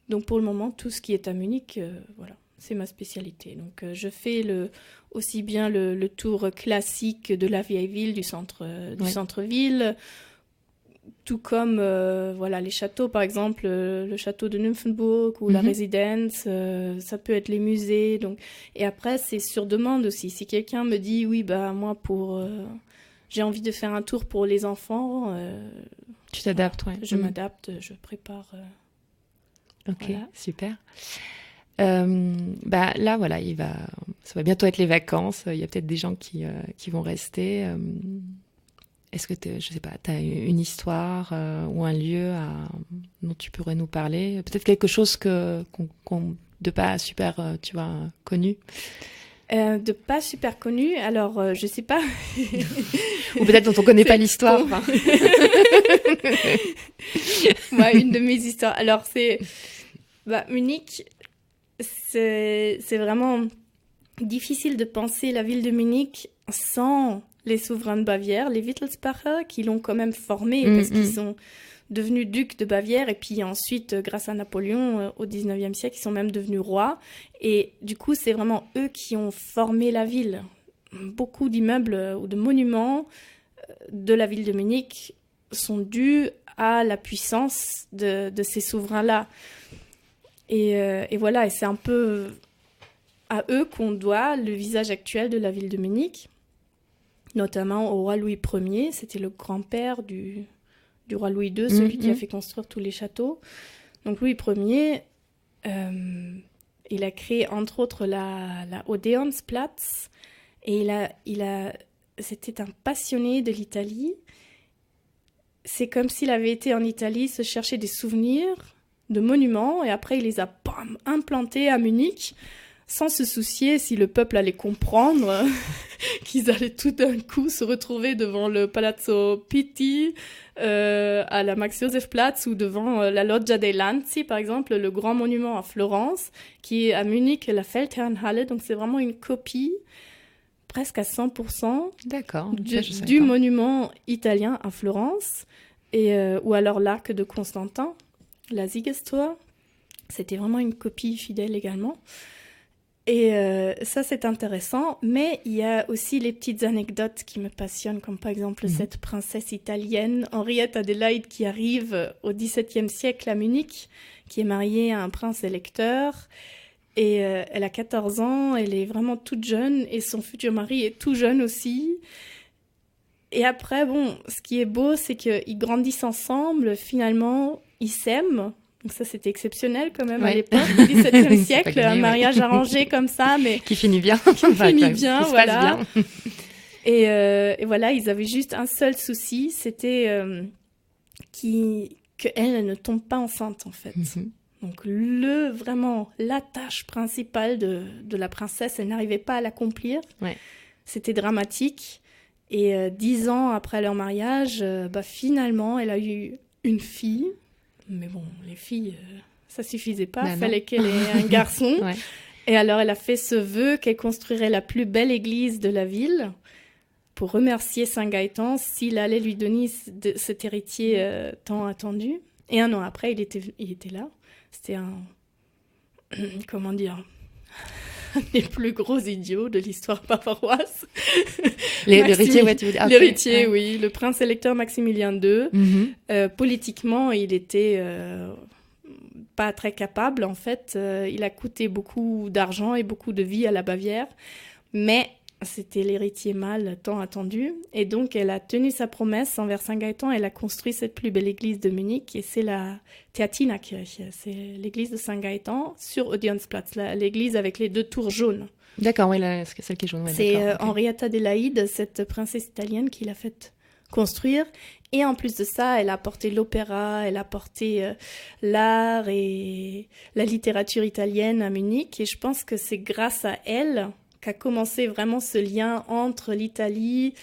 Donc, pour le moment, tout ce qui est à Munich, voilà, c'est ma spécialité. Donc, je fais aussi bien le tour classique de la vieille ville, du centre-ville, tout comme les châteaux, par exemple, le château de Nymphenburg ou la résidence, ça peut être les musées. Donc... Et après, c'est sur demande aussi. Si quelqu'un me dit, oui, moi, j'ai envie de faire un tour pour les enfants... tu t'adaptes, ouais. Je m'adapte, je prépare... Ok, super. Là, voilà, ça va bientôt être les vacances. Il y a peut-être des gens qui vont rester. Est-ce que je sais pas, tu as une histoire ou un lieu dont tu pourrais nous parler? Peut-être quelque chose de pas super, connu. De pas super connu, alors je sais pas. Ou peut-être dont on connaît pas l'histoire. Enfin. Une de mes histoires. Alors c'est Munich, c'est vraiment difficile de penser la ville de Munich sans les souverains de Bavière, les Wittelsbacher, qui l'ont quand même formé parce qu'ils sont devenus ducs de Bavière et puis ensuite, grâce à Napoléon, au 19e siècle, ils sont même devenus rois. Et du coup, c'est vraiment eux qui ont formé la ville. Beaucoup d'immeubles ou de monuments de la ville de Munich sont dus à la puissance de ces souverains-là. Et voilà, et c'est un peu à eux qu'on doit le visage actuel de la ville de Munich, notamment au roi Louis Ier, c'était le grand-père du roi Louis II, celui qui a fait construire tous les châteaux. Donc Louis Ier, il a créé entre autres la Odeonsplatz, et c'était un passionné de l'Italie. C'est comme s'il avait été en Italie se chercher des souvenirs de monuments, et après il les a implantés à Munich, sans se soucier si le peuple allait comprendre qu'ils allaient tout d'un coup se retrouver devant le Palazzo Pitti, à la Max-Joseph-Platz, ou devant la Loggia dei Lanzi, par exemple, le grand monument à Florence, qui est à Munich, la Feldherrnhalle. Donc c'est vraiment une copie, presque à 100%, du monument italien à Florence, ou alors l'Arc de Constantin, la Siegestor. C'était vraiment une copie fidèle également. Et ça, c'est intéressant, mais il y a aussi les petites anecdotes qui me passionnent, comme par exemple cette princesse italienne, Henriette Adélaïde, qui arrive au XVIIe siècle à Munich, qui est mariée à un prince électeur, et elle a 14 ans, elle est vraiment toute jeune, et son futur mari est tout jeune aussi. Et après, ce qui est beau, c'est qu'ils grandissent ensemble, finalement, ils s'aiment. Donc ça, c'était exceptionnel quand même à l'époque du XVIIe siècle, un mariage arrangé comme ça, mais qui finit bien. Voilà. Et voilà, ils avaient juste un seul souci, c'était qu'elle ne tombe pas enceinte en fait. Donc vraiment la tâche principale de la princesse, elle n'arrivait pas à l'accomplir. C'était dramatique. Et 10 ans après leur mariage, finalement, elle a eu une fille. Mais les filles, ça suffisait pas. Il fallait qu'elle ait un garçon. Et alors, elle a fait ce vœu qu'elle construirait la plus belle église de la ville pour remercier Saint Gaëtan s'il allait lui donner cet héritier tant attendu. Et un an après, il était là. C'était comment dire, un des plus gros idiots de l'histoire bavaroise. L'héritier, tu veux dire. L'héritier, oui. Le prince électeur Maximilien II. Politiquement, il était pas très capable, en fait. Il a coûté beaucoup d'argent et beaucoup de vie à la Bavière. Mais c'était l'héritier mâle tant attendu. Et donc, elle a tenu sa promesse envers Saint Gaëtan. Elle a construit cette plus belle église de Munich. Et c'est la Theatinerkirche. C'est l'église de Saint Gaëtan sur Odeonsplatz, l'église avec les 2 tours jaunes. D'accord, oui, c'est celle qui est jaune. C'est Henriette Adélaïde, cette princesse italienne, qui l'a fait construire. Et en plus de ça, elle a apporté l'opéra, elle a apporté l'art et la littérature italienne à Munich. Et je pense que c'est grâce à elle qu'a commencé vraiment ce lien entre l'Italie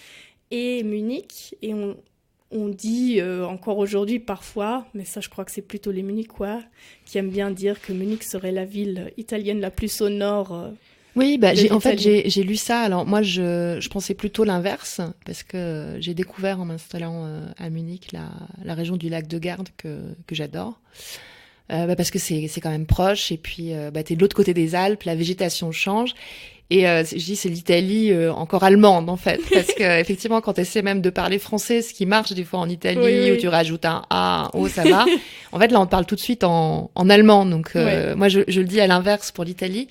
et Munich. Et on dit encore aujourd'hui parfois, mais ça je crois que c'est plutôt les Munichois qui aiment bien dire que Munich serait la ville italienne la plus au nord. Oui, j'ai lu ça. Alors moi, je pensais plutôt l'inverse, parce que j'ai découvert en m'installant à Munich la région du lac de Garde que j'adore. Parce que c'est quand même proche, et puis t'es de l'autre côté des Alpes, la végétation change. Et je dis c'est l'Italie encore allemande en fait, parce que effectivement quand tu essaies même de parler français, ce qui marche des fois en Italie, où tu rajoutes un A, un O, ça va. En fait là on parle tout de suite en allemand, donc moi je le dis à l'inverse pour l'Italie.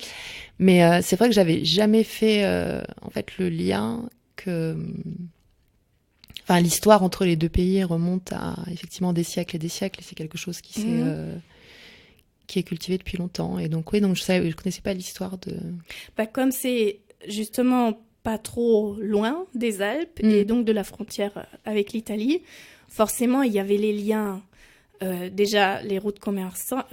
Mais c'est vrai que j'avais jamais fait en fait le lien que, enfin l'histoire entre les deux pays remonte à effectivement des siècles et des siècles, et c'est quelque chose qui qui est cultivé depuis longtemps. Et donc donc je connaissais pas l'histoire de. Comme c'est justement pas trop loin des Alpes et donc de la frontière avec l'Italie, forcément il y avait les liens. Déjà les routes commerciales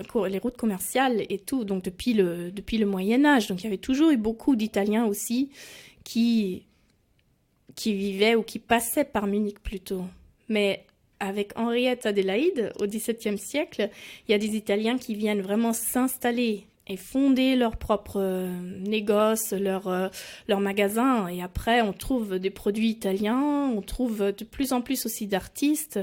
et tout, donc depuis le Moyen-Âge. Donc il y avait toujours eu beaucoup d'Italiens aussi qui vivaient ou qui passaient par Munich plutôt. Mais avec Henriette Adélaïde, au XVIIe siècle, il y a des Italiens qui viennent vraiment s'installer et fonder leur propre négoce, leur magasin. Et après, on trouve des produits italiens, on trouve de plus en plus aussi d'artistes.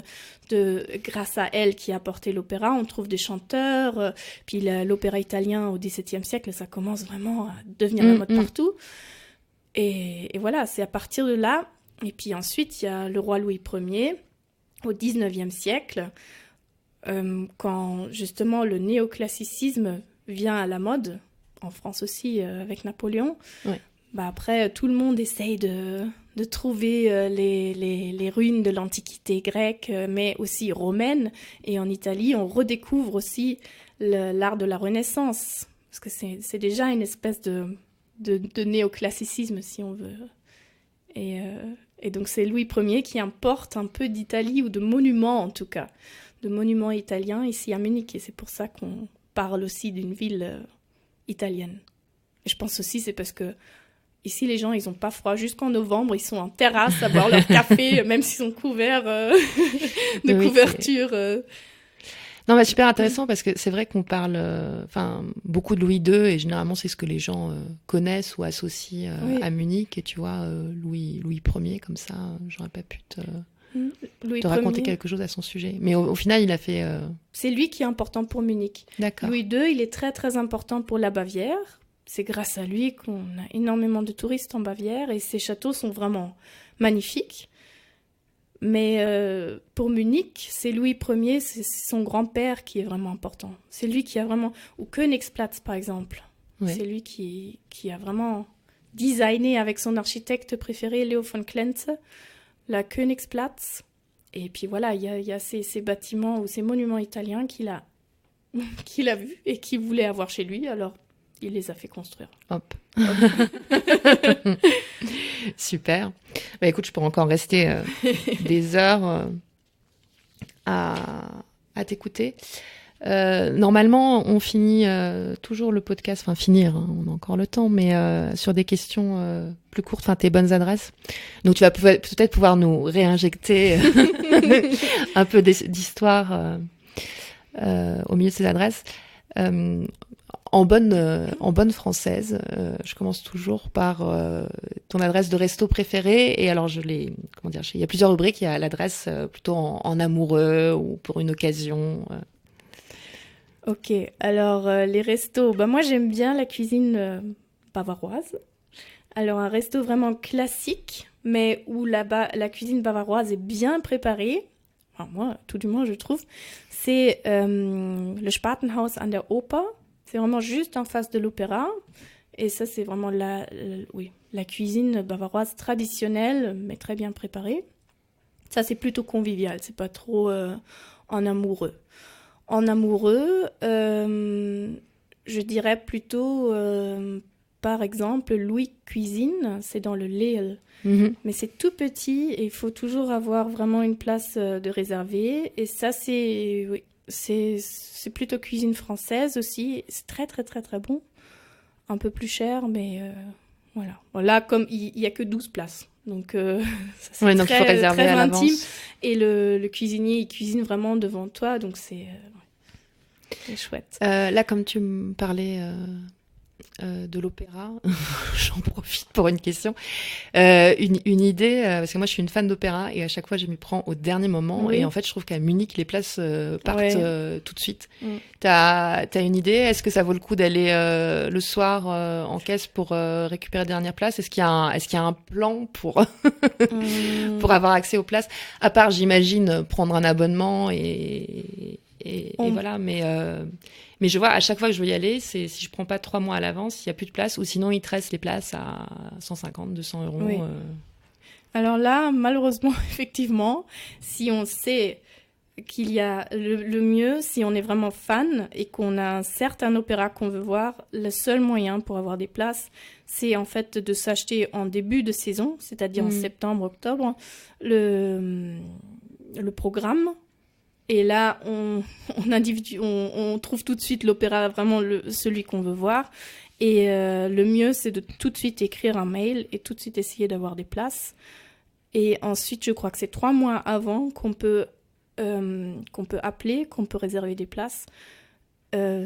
Grâce à elle qui a porté l'opéra, on trouve des chanteurs. Puis l'opéra italien au XVIIe siècle, ça commence vraiment à devenir la mode partout. Et voilà, c'est à partir de là. Et puis ensuite, il y a le roi Louis Ier au XIXe siècle, quand justement le néoclassicisme vient à la mode, en France aussi avec Napoléon. Après, tout le monde essaye de trouver les ruines de l'Antiquité grecque, mais aussi romaine. Et en Italie, on redécouvre aussi l'art de la Renaissance, parce que c'est déjà une espèce de néoclassicisme, si on veut. Et donc, c'est Louis Ier qui importe un peu d'Italie, ou de monuments en tout cas, de monuments italiens ici à Munich. Et c'est pour ça qu'on parle aussi d'une ville italienne. Et je pense aussi c'est parce que ici les gens ils ont pas froid jusqu'en novembre, ils sont en terrasse à boire leur café même s'ils sont couverts de couverture. Non, mais super intéressant parce que c'est vrai qu'on parle beaucoup de Louis II et généralement c'est ce que les gens connaissent ou associent à Munich, et tu vois Louis Ier comme ça, j'aurais pas pu te raconter quelque chose à son sujet. Mais au final, il a fait... C'est lui qui est important pour Munich. D'accord. Louis II, il est très, très important pour la Bavière. C'est grâce à lui qu'on a énormément de touristes en Bavière et ses châteaux sont vraiment magnifiques. Mais pour Munich, c'est Louis Ier, c'est son grand-père qui est vraiment important. C'est lui qui a vraiment... Ou Königsplatz, par exemple. Ouais. C'est lui qui a vraiment designé avec son architecte préféré, Leo von Klenze, la Königsplatz. Et puis voilà, il y a ces bâtiments ou ces monuments italiens qu'il a vus et qu'il voulait avoir chez lui, alors il les a fait construire. Hop. Super. Bah, écoute, je pourrais encore rester des heures à t'écouter. Normalement, on finit toujours le podcast, enfin finir, hein, on a encore le temps, mais sur des questions plus courtes, enfin tes bonnes adresses. Donc tu vas peut-être pouvoir nous réinjecter un peu d'histoire au milieu de ces adresses. En bonne française, je commence toujours par ton adresse de resto préférée. Et alors, il y a plusieurs rubriques. Il y a l'adresse plutôt en amoureux ou pour une occasion. Ok, alors les restos. Moi, j'aime bien la cuisine bavaroise. Alors, un resto vraiment classique, mais où là-bas, la cuisine bavaroise est bien préparée. Enfin, moi, tout du moins, je trouve. C'est le Spatenhaus an der Oper. C'est vraiment juste en face de l'opéra. Et ça, c'est vraiment la cuisine bavaroise traditionnelle, mais très bien préparée. Ça, c'est plutôt convivial. C'est pas trop en amoureux. En amoureux, je dirais plutôt, par exemple, Louis Cuisine. C'est dans le Lille. Mm-hmm. Mais c'est tout petit et il faut toujours avoir vraiment une place de réservée. Et ça, c'est plutôt cuisine française aussi. C'est très, très, très, très bon. Un peu plus cher, mais voilà. Bon, là, comme il n'y a que 12 places. Donc, ça, c'est donc il faut réserver très à intime. l'avance. Et le cuisinier, il cuisine vraiment devant toi. Donc, c'est chouette. Là, comme tu me parlais de l'opéra, j'en profite pour une question, une idée, parce que moi je suis une fan d'opéra et à chaque fois je m'y prends au dernier moment et en fait je trouve qu'à Munich les places partent tout de suite. T'as une idée? Est-ce que ça vaut le coup d'aller le soir en caisse pour récupérer les dernières places? Est-ce qu'il y a un plan pour pour avoir accès aux places? À part, j'imagine, prendre un abonnement et voilà, mais je vois, à chaque fois que je veux y aller, si je prends pas 3 mois à l'avance, il y a plus de place, ou sinon ils te restent les places à 150, 200 euros. Oui. Alors là, malheureusement, effectivement, si on sait qu'il y a le mieux, si on est vraiment fan et qu'on a un certain opéra qu'on veut voir, le seul moyen pour avoir des places, c'est en fait de s'acheter en début de saison, c'est-à-dire en septembre, octobre, le programme. Et là, on trouve tout de suite l'opéra, vraiment celui qu'on veut voir. Et le mieux, c'est de tout de suite écrire un mail et tout de suite essayer d'avoir des places. Et ensuite, je crois que c'est 3 mois avant qu'on peut appeler, qu'on peut réserver des places.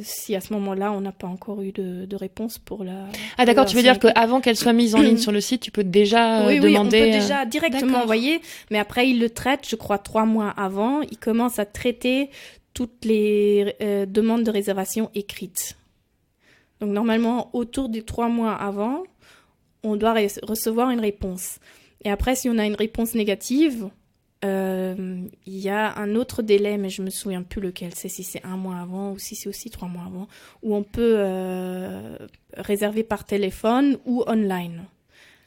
Si à ce moment-là, on n'a pas encore eu de réponse pour la... Ah d'accord, tu veux dire qu'avant qu'elle soit mise en ligne sur le site, tu peux déjà demander... Oui, on peut déjà directement envoyer, mais après, il le traite, je crois, 3 mois avant. Il commence à traiter toutes les demandes de réservation écrites. Donc normalement, autour des 3 mois avant, on doit recevoir une réponse. Et après, si on a une réponse négative... il y a un autre délai, mais je me souviens plus lequel, c'est si c'est 1 mois avant ou si c'est aussi 3 mois avant, où on peut réserver par téléphone ou online.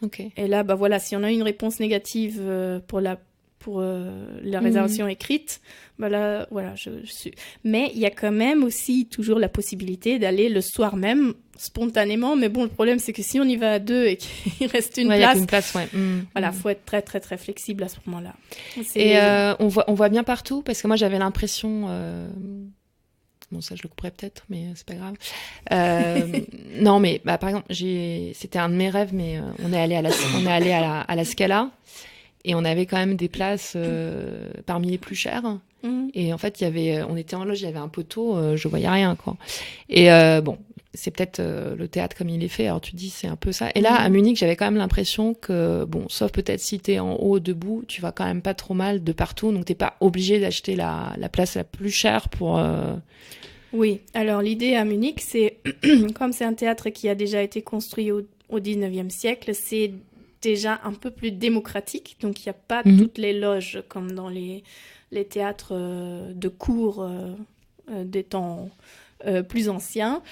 Okay. Et là, bah voilà, si on a une réponse négative pour la réservation écrite, bah là, voilà, je suis. Mais il y a quand même aussi toujours la possibilité d'aller le soir même, spontanément. Mais bon, le problème, c'est que si on y va à 2 et qu'il reste une place, y a qu'une place, voilà, faut être très, très, très flexible à ce moment-là. Et on voit bien partout, parce que moi, j'avais l'impression... Bon, ça, je le couperai peut-être, mais c'est pas grave. Non, mais par exemple, c'était un de mes rêves, mais on est allé à la Scala. Et on avait quand même des places parmi les plus chères. Et en fait, on était en loge, il y avait un poteau, je voyais rien, quoi. Et bon, c'est peut-être le théâtre comme il est fait. Alors tu te dis, c'est un peu ça. Et là, à Munich, j'avais quand même l'impression que, bon, sauf peut-être si t'es en haut, debout, tu vas quand même pas trop mal de partout. Donc t'es pas obligé d'acheter la place la plus chère pour... Oui, alors l'idée à Munich, c'est, comme c'est un théâtre qui a déjà été construit au 19e siècle, c'est déjà un peu plus démocratique, donc il n'y a pas toutes les loges comme dans les théâtres de cour des temps plus anciens.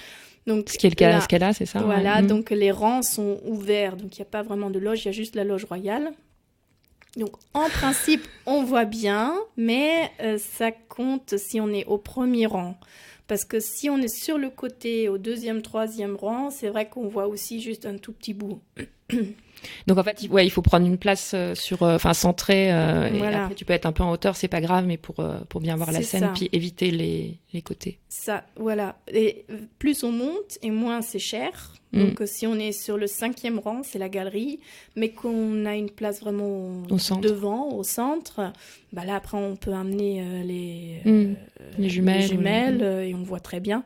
Donc, ce qui est le cas à la Scala, c'est ça? Voilà, donc les rangs sont ouverts, donc il n'y a pas vraiment de loge, il y a juste la loge royale. Donc en principe, on voit bien, mais ça compte si on est au premier rang. Parce que si on est sur le côté, au 2e, 3e rang, c'est vrai qu'on voit aussi juste un tout petit bout. Donc en fait, il faut prendre une place centrée. Et après, tu peux être un peu en hauteur, c'est pas grave, mais pour bien voir la scène, puis éviter les côtés. Ça, voilà. Et plus on monte, et moins c'est cher. Donc si on est sur le 5e rang, c'est la galerie, mais qu'on a une place vraiment devant, au centre, bah là après on peut amener les jumelles et on voit très bien.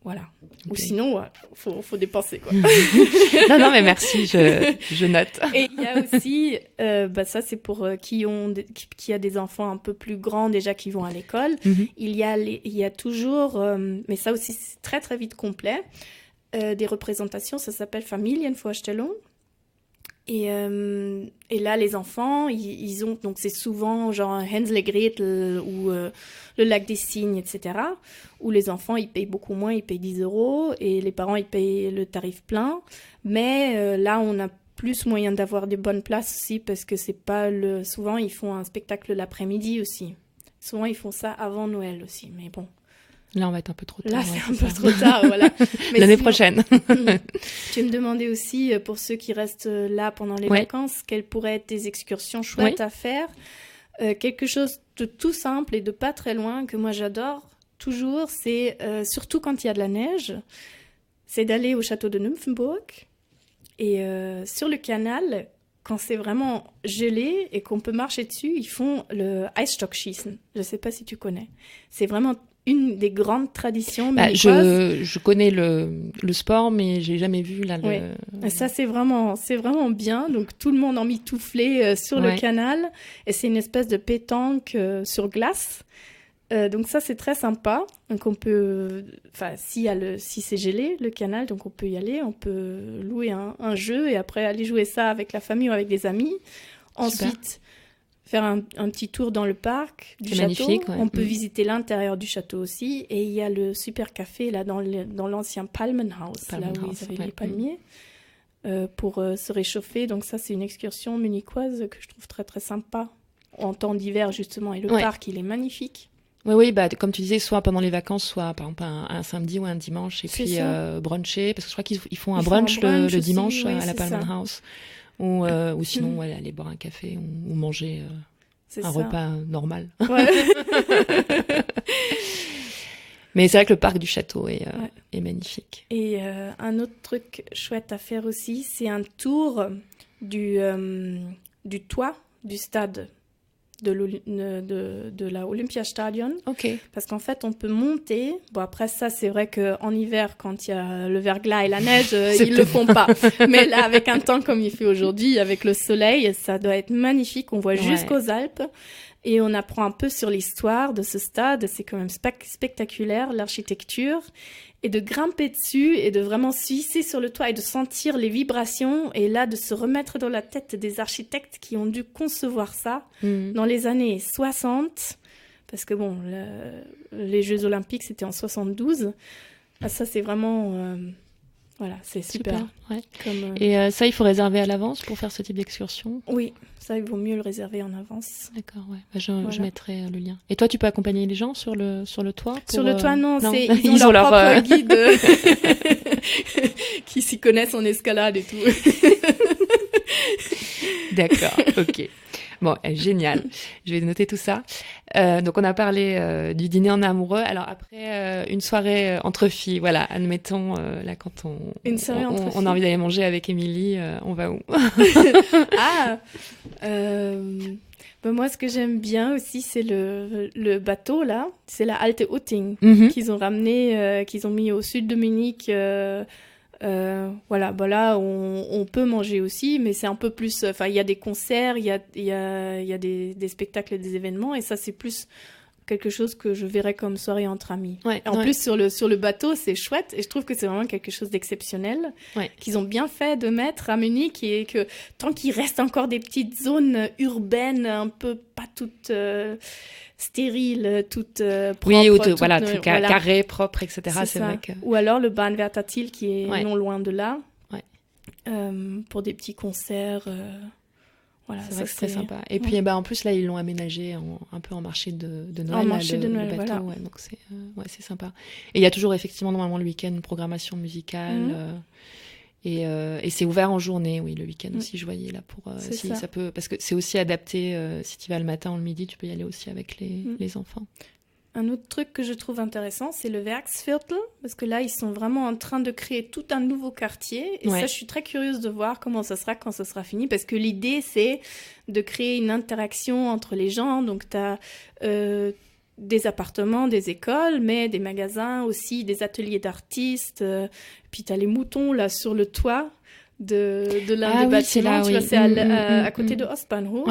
Voilà. Okay. Ou sinon, faut dépenser, quoi. non, mais merci, je note. Et il y a aussi, ça c'est pour qui a des enfants un peu plus grands déjà qui vont à l'école. Il y a toujours, mais ça aussi c'est très très vite complet, des représentations, ça s'appelle Familienvorstellung. Et là, les enfants, ils ont, donc c'est souvent genre Hansel et Gretel ou le lac des cygnes, etc. Où les enfants, ils payent beaucoup moins, ils payent 10 € et les parents, ils payent le tarif plein. Mais là, on a plus moyen d'avoir des bonnes places aussi parce que c'est pas souvent, ils font un spectacle l'après-midi aussi. Souvent, ils font ça avant Noël aussi, mais bon. Là, on va être un peu trop tard. Là, c'est un peu trop tard, voilà. Mais l'année prochaine. Tu me demandais aussi, pour ceux qui restent là pendant les vacances, quelles pourraient être des excursions chouettes à faire. Quelque chose de tout simple et de pas très loin que moi j'adore toujours, c'est surtout quand il y a de la neige, c'est d'aller au château de Nymphenburg. Et sur le canal, quand c'est vraiment gelé et qu'on peut marcher dessus, ils font le Eisstockschießen. Je sais pas si tu connais. C'est vraiment une des grandes traditions munichoises. Je connais le sport, mais j'ai jamais vu là. Ça, c'est vraiment bien. Donc, tout le monde en mitouflé sur le canal. Et c'est une espèce de pétanque sur glace. Donc ça, c'est très sympa. Donc on peut, si c'est gelé, le canal, donc on peut y aller, on peut louer un jeu et après aller jouer ça avec la famille ou avec des amis. Ensuite, faire un petit tour dans le parc du château. Magnifique, on peut visiter l'intérieur du château aussi. Et il y a le super café là dans l'ancien Palmenhaus, là où ils avaient les palmiers, pour se réchauffer. Donc ça, c'est une excursion munichoise que je trouve très très sympa en temps d'hiver justement. Et le parc, il est magnifique. Oui, comme tu disais, soit pendant les vacances, soit par exemple un samedi ou un dimanche, et puis bruncher, parce que je crois qu'ils font un brunch le dimanche à la Palmenhaus, ou sinon aller boire un café ou manger un repas normal. Ouais. Mais c'est vrai que le parc du château est magnifique. Et un autre truc chouette à faire aussi, c'est un tour du toit du stade de la Olympiastadion. Parce qu'en fait, on peut monter. Bon, après ça, c'est vrai qu'en hiver, quand il y a le verglas et la neige, ils le font pas. Mais là, avec un temps comme il fait aujourd'hui, avec le soleil, ça doit être magnifique. On voit jusqu'aux Alpes. Et on apprend un peu sur l'histoire de ce stade. C'est quand même spectaculaire, l'architecture. Et de grimper dessus et de vraiment se hisser sur le toit et de sentir les vibrations. Et là, de se remettre dans la tête des architectes qui ont dû concevoir ça dans les années 60. Parce que bon, les Jeux Olympiques, c'était en 72. Ça, c'est vraiment... c'est super. Ouais. Et ça, il faut réserver à l'avance pour faire ce type d'excursion ? Oui, ça, il vaut mieux le réserver en avance. D'accord, ouais. Je mettrai le lien. Et toi, tu peux accompagner les gens sur le toit Sur le toit, non. Ils ont leur propre guide qui s'y connaissent en escalade et tout. D'accord, ok. Bon, génial. Je vais noter tout ça. Donc, on a parlé du dîner en amoureux. Alors, après, une soirée entre filles, voilà, admettons, là, quand on a envie d'aller manger avec Émilie, on va où? Moi, ce que j'aime bien aussi, c'est le bateau, là. C'est la Alte Utting qu'ils ont ramené, qu'ils ont mis au sud de Munich. Là, on peut manger aussi, mais c'est un peu plus... il y a des concerts, il y a des spectacles et des événements, et ça, c'est plus quelque chose que je verrais comme soirée entre amis. Plus, sur le bateau, c'est chouette, et je trouve que c'est vraiment quelque chose d'exceptionnel, qu'ils ont bien fait de mettre à Munich, et que tant qu'il reste encore des petites zones urbaines, un peu pas toutes... stérile, toute propre. Carré, propre, etc. C'est vrai que... Ou alors le Bahnwärtertil qui est non loin de là, pour des petits concerts. C'est vrai que c'est très sympa. Et puis en plus là, ils l'ont aménagé un peu en marché de Noël. Le bateau, donc c'est sympa. Et il y a toujours effectivement normalement le week-end une programmation musicale. Et c'est ouvert en journée, oui, le week-end aussi, je voyais là pour ça peut, parce que c'est aussi adapté. Si tu vas le matin ou le midi, tu peux y aller aussi avec les enfants. Un autre truc que je trouve intéressant, c'est le Werksviertel, parce que là, ils sont vraiment en train de créer tout un nouveau quartier. Et ça, je suis très curieuse de voir comment ça sera quand ça sera fini, parce que l'idée, c'est de créer une interaction entre les gens. Donc, tu as des appartements, des écoles, mais des magasins aussi, des ateliers d'artistes. Puis tu as les moutons là sur le toit de l'un des bâtiments. C'est à côté de Ostbahnhof.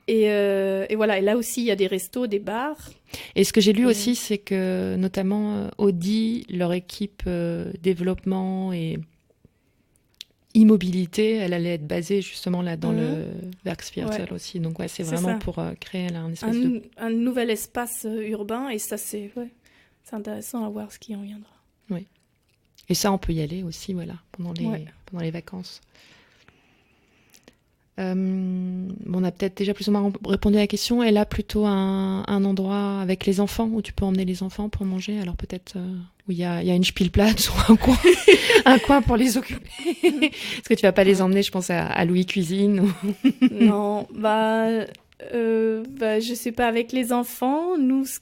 Et voilà, et là aussi, il y a des restos, des bars. Et ce que j'ai lu aussi, c'est que notamment Audi, leur équipe développement et immobilité, elle allait être basée justement là dans le Werksviertel aussi. Donc c'est vraiment ça. Pour créer là, un nouvel espace urbain, et ça c'est intéressant à voir ce qui en viendra. Oui. Et ça, on peut y aller aussi, pendant les vacances. On a peut-être déjà plus ou moins répondu à la question. Et là, plutôt un endroit avec les enfants où tu peux emmener les enfants pour manger. Alors peut-être où il y a une Spielplatz ou un coin pour les occuper. Est-ce que tu vas pas les emmener, je pense, à Louis Cuisine Non, je sais pas, avec les enfants, nous, ce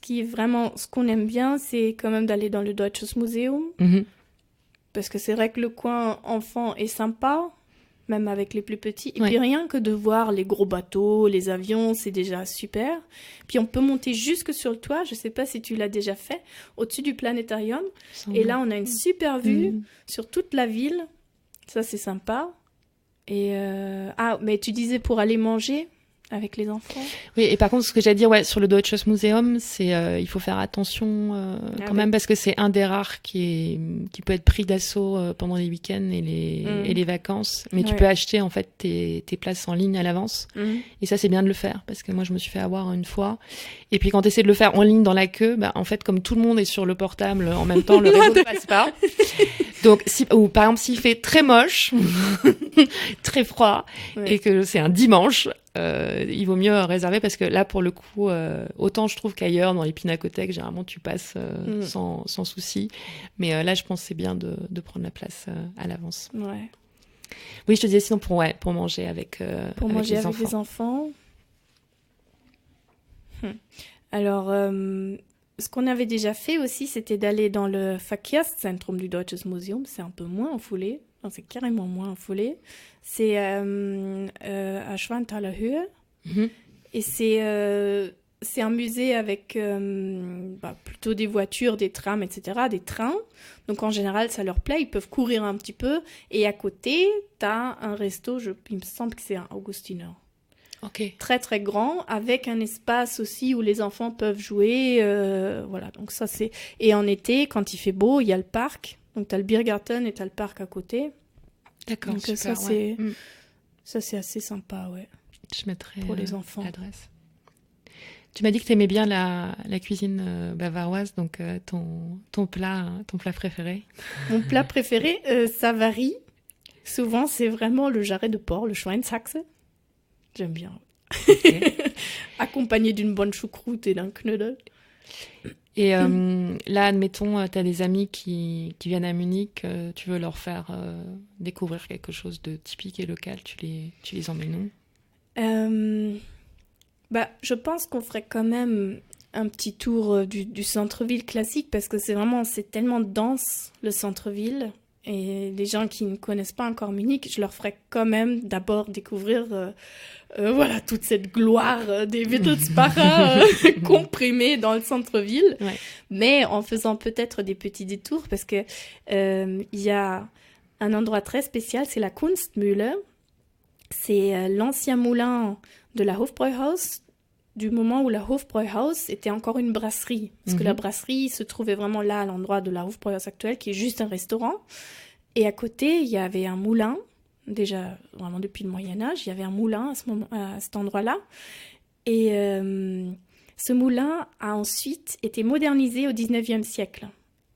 qu'on aime bien, c'est quand même d'aller dans le Deutsches Museum. Parce que c'est vrai que le coin enfant est sympa. même avec les plus petits. Et puis rien que de voir les gros bateaux, les avions, c'est déjà super. Puis on peut monter jusque sur le toit, je sais pas si tu l'as déjà fait, au-dessus du planétarium. Et là, on a une super vue sur toute la ville. Ça, c'est sympa. Et mais tu disais pour aller manger avec les enfants. Oui, et par contre, ce que j'allais dire, sur le Deutsches Museum, c'est il faut faire attention quand même parce que c'est un des rares qui peut être pris d'assaut pendant les week-ends et les vacances. Mais tu peux acheter en fait tes places en ligne à l'avance. Et ça, c'est bien de le faire parce que moi, je me suis fait avoir une fois. Et puis quand tu essaies de le faire en ligne dans la queue, en fait, comme tout le monde est sur le portable en même temps, le réseau ne passe pas. Donc, ou par exemple, s'il fait très moche, très froid, et que c'est un dimanche, il vaut mieux réserver parce que là, pour le coup, autant je trouve qu'ailleurs, dans les pinacothèques, généralement, tu passes sans souci. Mais là, je pense que c'est bien de prendre la place à l'avance. Ouais. Oui, je te disais sinon pour manger avec les enfants. Alors, ce qu'on avait déjà fait aussi, c'était d'aller dans le Verkehrszentrum du Deutsches Museum. C'est un peu moins en foulée. Non, c'est carrément moins en foulée. C'est à Schwanthaler Höhe. Et c'est un musée avec plutôt des voitures, des trams, etc., des trains. Donc en général, ça leur plaît. Ils peuvent courir un petit peu. Et à côté, tu as un resto, il me semble que c'est un Augustiner. Okay. Très très grand, avec un espace aussi où les enfants peuvent jouer. Voilà, donc ça c'est... Et en été, quand il fait beau, il y a le parc. Donc tu as le Biergarten et tu as le parc à côté. D'accord, donc super, ça c'est assez sympa, Je mettrai pour les enfants. L'adresse. Tu m'as dit que tu aimais bien la cuisine bavaroise, donc ton plat préféré. Mon plat préféré, ça varie. Souvent, c'est vraiment le jarret de porc, le Schweinshaxe. J'aime bien. Okay. Accompagné d'une bonne choucroute et d'un knödel. Et là, admettons, tu as des amis qui viennent à Munich, tu veux leur faire découvrir quelque chose de typique et local, tu les emmènes où? Je pense qu'on ferait quand même un petit tour du centre-ville classique parce que c'est tellement dense, le centre-ville. Et les gens qui ne connaissent pas encore Munich, je leur ferais quand même d'abord découvrir toute cette gloire des Wittelsbacher comprimée dans le centre-ville, mais en faisant peut-être des petits détours parce que il y a un endroit très spécial, c'est la Kunstmühle. C'est l'ancien moulin de la Hofbräuhaus, du moment où la Hofbräuhaus était encore une brasserie. Parce que la brasserie se trouvait vraiment là, à l'endroit de la Hofbräuhaus actuelle, qui est juste un restaurant. Et à côté, il y avait un moulin, déjà vraiment depuis le Moyen-Âge, il y avait un moulin à cet endroit-là. Et ce moulin a ensuite été modernisé au 19e siècle.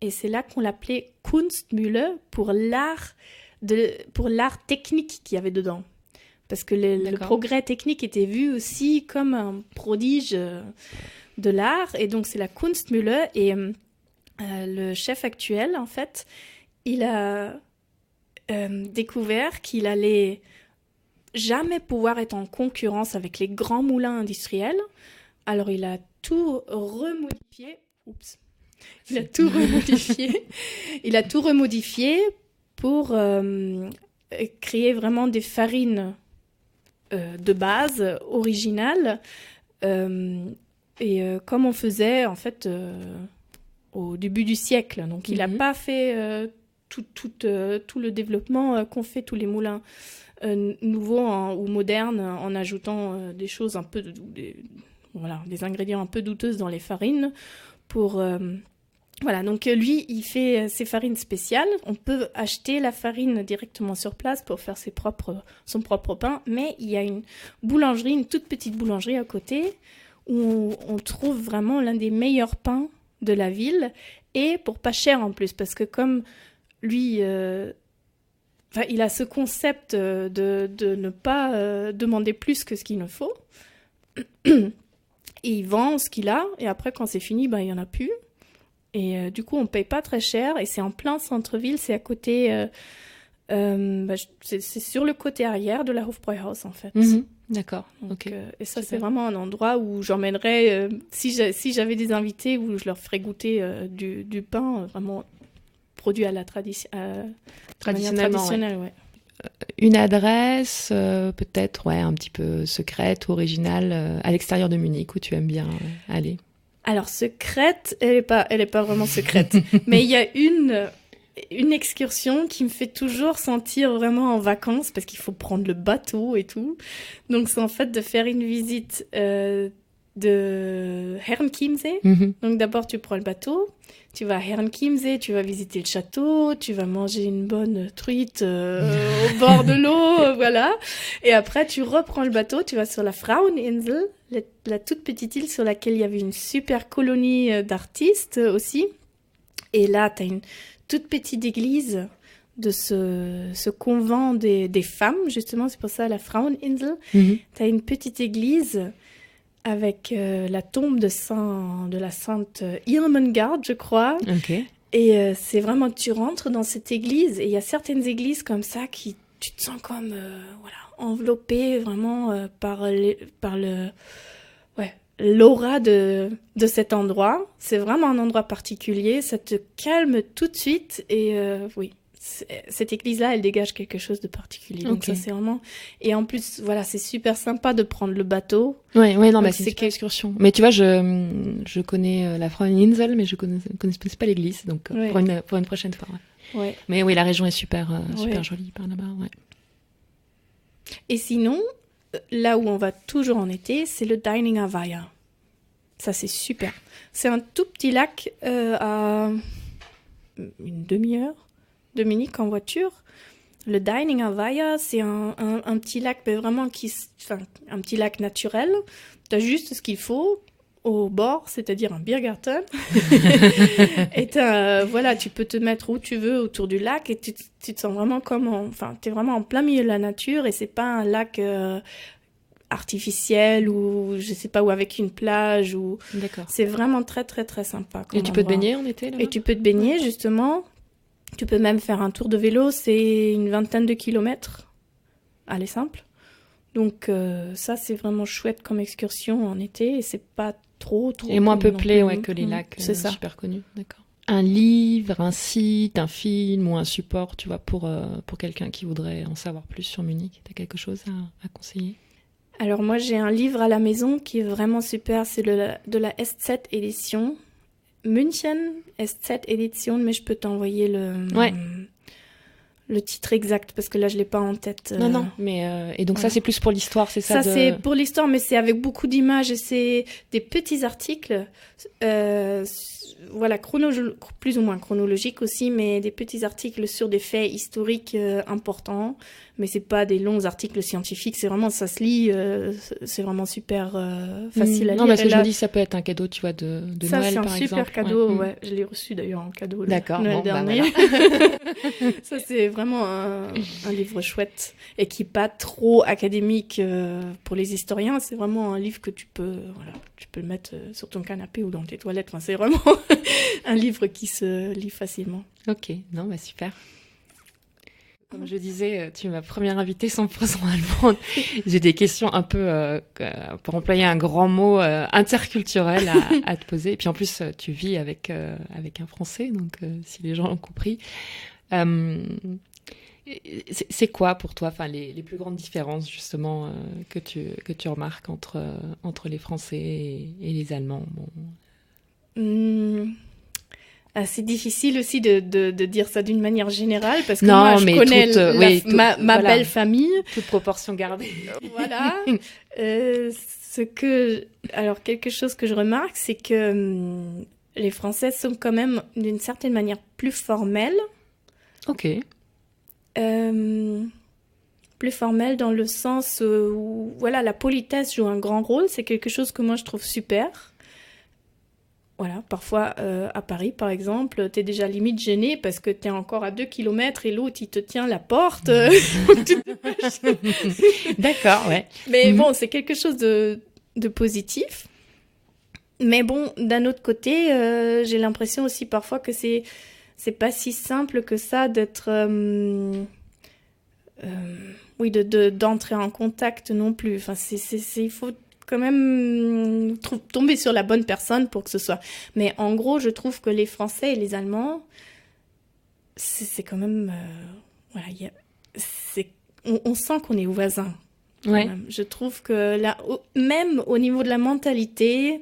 Et c'est là qu'on l'appelait Kunstmühle pour l'art technique qu'il y avait dedans. Parce que le progrès technique était vu aussi comme un prodige de l'art. Et donc, c'est la Kunstmühle. Et le chef actuel, en fait, il a découvert qu'il allait jamais pouvoir être en concurrence avec les grands moulins industriels. Alors, il a tout remodifié. Il a tout remodifié pour créer vraiment des farines de base originale et comme on faisait en fait au début du siècle. Donc il n'a pas fait tout le développement qu'ont fait tous les moulins nouveaux ou modernes en ajoutant des choses un peu des ingrédients un peu douteuses dans les farines pour voilà, donc lui, il fait ses farines spéciales. On peut acheter la farine directement sur place pour faire son propre pain, mais il y a une boulangerie, une toute petite boulangerie à côté, où on trouve vraiment l'un des meilleurs pains de la ville, et pour pas cher en plus, parce que comme lui, il a ce concept de ne pas demander plus que ce qu'il ne faut, et il vend ce qu'il a, et après quand c'est fini, il n'y en a plus. Et du coup, on ne paye pas très cher. Et c'est en plein centre-ville. C'est à côté... c'est sur le côté arrière de la Hofbräuhaus, en fait. D'accord. Donc, okay. Et ça, c'est vraiment un endroit où j'emmènerais... si j'avais des invités, où je leur ferais goûter du pain vraiment produit à la traditionnellement. Traditionnelle, ouais. une adresse, peut-être un petit peu secrète, originale, à l'extérieur de Munich, où tu aimes bien aller? Alors, secrète, elle est pas vraiment secrète. Mais il y a une excursion qui me fait toujours sentir vraiment en vacances, parce qu'il faut prendre le bateau et tout. Donc, c'est en fait de faire une visite de Herrenchiemsee. Donc, d'abord, tu prends le bateau, tu vas à Herrenchiemsee, tu vas visiter le château, tu vas manger une bonne truite au bord de l'eau, voilà. Et après, tu reprends le bateau, tu vas sur la Fraueninsel, la toute petite île sur laquelle il y avait une super colonie d'artistes aussi. Et là, tu as une toute petite église de ce convent des femmes, justement, c'est pour ça la Fraueninsel. Tu as une petite église avec la tombe de la sainte Irmengard, je crois. Okay. Et c'est vraiment, tu rentres dans cette église, et il y a certaines églises comme ça qui, tu te sens comme, enveloppé vraiment par l'aura de cet endroit. C'est vraiment un endroit particulier, ça te calme tout de suite, et oui. Cette église-là, elle dégage quelque chose de particulier. Donc ça, c'est vraiment... Et en plus, voilà, c'est super sympa de prendre le bateau. Ouais, non, mais c'est une super excursion. Mais tu vois, je connais la Fraueninsel, mais je connaissais pas l'église, donc pour une prochaine fois. Ouais. Mais oui, la région est super jolie par là-bas. Ouais. Et sinon, là où on va toujours en été, c'est le Deininger Weiher. Ça, c'est super. C'est un tout petit lac à une demi-heure de Munich en voiture. Le Deininger Weiher, c'est un petit lac, mais vraiment un petit lac naturel. Tu as juste ce qu'il faut au bord, c'est-à-dire un Biergarten. Et tu peux te mettre où tu veux autour du lac, et tu te sens vraiment t'es vraiment en plein milieu de la nature, et c'est pas un lac artificiel ou je sais pas, ou avec une plage, ou... D'accord. C'est vraiment très très très sympa. Et tu peux te baigner en été là-bas? Et tu peux te baigner, justement. Tu peux même faire un tour de vélo, c'est une 20aine de kilomètres. Allez, simple. Donc ça, c'est vraiment chouette comme excursion en été, et c'est pas trop... Et moins peuplé que les lacs super connus. D'accord. Un livre, un site, un film ou un support, tu vois, pour quelqu'un qui voudrait en savoir plus sur Munich. T'as quelque chose à conseiller? Alors moi, j'ai un livre à la maison qui est vraiment super, c'est de la SZ édition. München, SZ Edition, mais je peux t'envoyer le titre exact, parce que là, je l'ai pas en tête. Non, mais... et donc ça, c'est plus pour l'histoire, c'est ça? Ça, c'est pour l'histoire, mais c'est avec beaucoup d'images, et c'est des petits articles, plus ou moins chronologiques aussi, mais des petits articles sur des faits historiques importants, mais c'est pas des longs articles scientifiques, c'est vraiment, ça se lit, c'est vraiment super facile à lire. Non, parce que je me dis, ça peut être un cadeau, tu vois, de ça, Noël, par exemple. Ça, c'est un super cadeau, ouais. Je l'ai reçu d'ailleurs en cadeau Noël dernier. Ça, c'est vraiment un livre chouette, et qui n'est pas trop académique pour les historiens. C'est vraiment un livre que tu peux le mettre sur ton canapé ou dans tes toilettes. Enfin, c'est vraiment un livre qui se lit facilement. Ok, super. Comme je disais, tu es ma première invitée 100% allemande. J'ai des questions un peu, pour employer un grand mot, interculturel à te poser. Et puis en plus, tu vis avec un Français, donc si les gens ont compris. C'est quoi pour toi, les plus grandes différences justement que tu remarques entre les Français et les Allemands? C'est difficile aussi de dire ça d'une manière génère, parce que moi, je connais ma belle famille. Toute proportion gardée. Voilà. Alors, quelque chose que je remarque, c'est que les Français sont quand même, d'une certaine manière, plus formels. Ok. Plus formels dans le sens où, la politesse joue un grand rôle. C'est quelque chose que moi, je trouve super. Voilà, parfois, à Paris, par exemple, t'es déjà limite gêné parce que t'es encore à 2 kilomètres et l'autre, il te tient la porte. D'accord, ouais. Mais bon, c'est quelque chose de positif. Mais bon, d'un autre côté, j'ai l'impression aussi parfois que c'est pas si simple que ça d'être... d'entrer en contact non plus. Enfin, il faut quand même tomber sur la bonne personne pour que ce soit. Mais en gros, je trouve que les Français et les Allemands, c'est quand même... on sent qu'on est voisins. Ouais. Je trouve que là, même au niveau de la mentalité,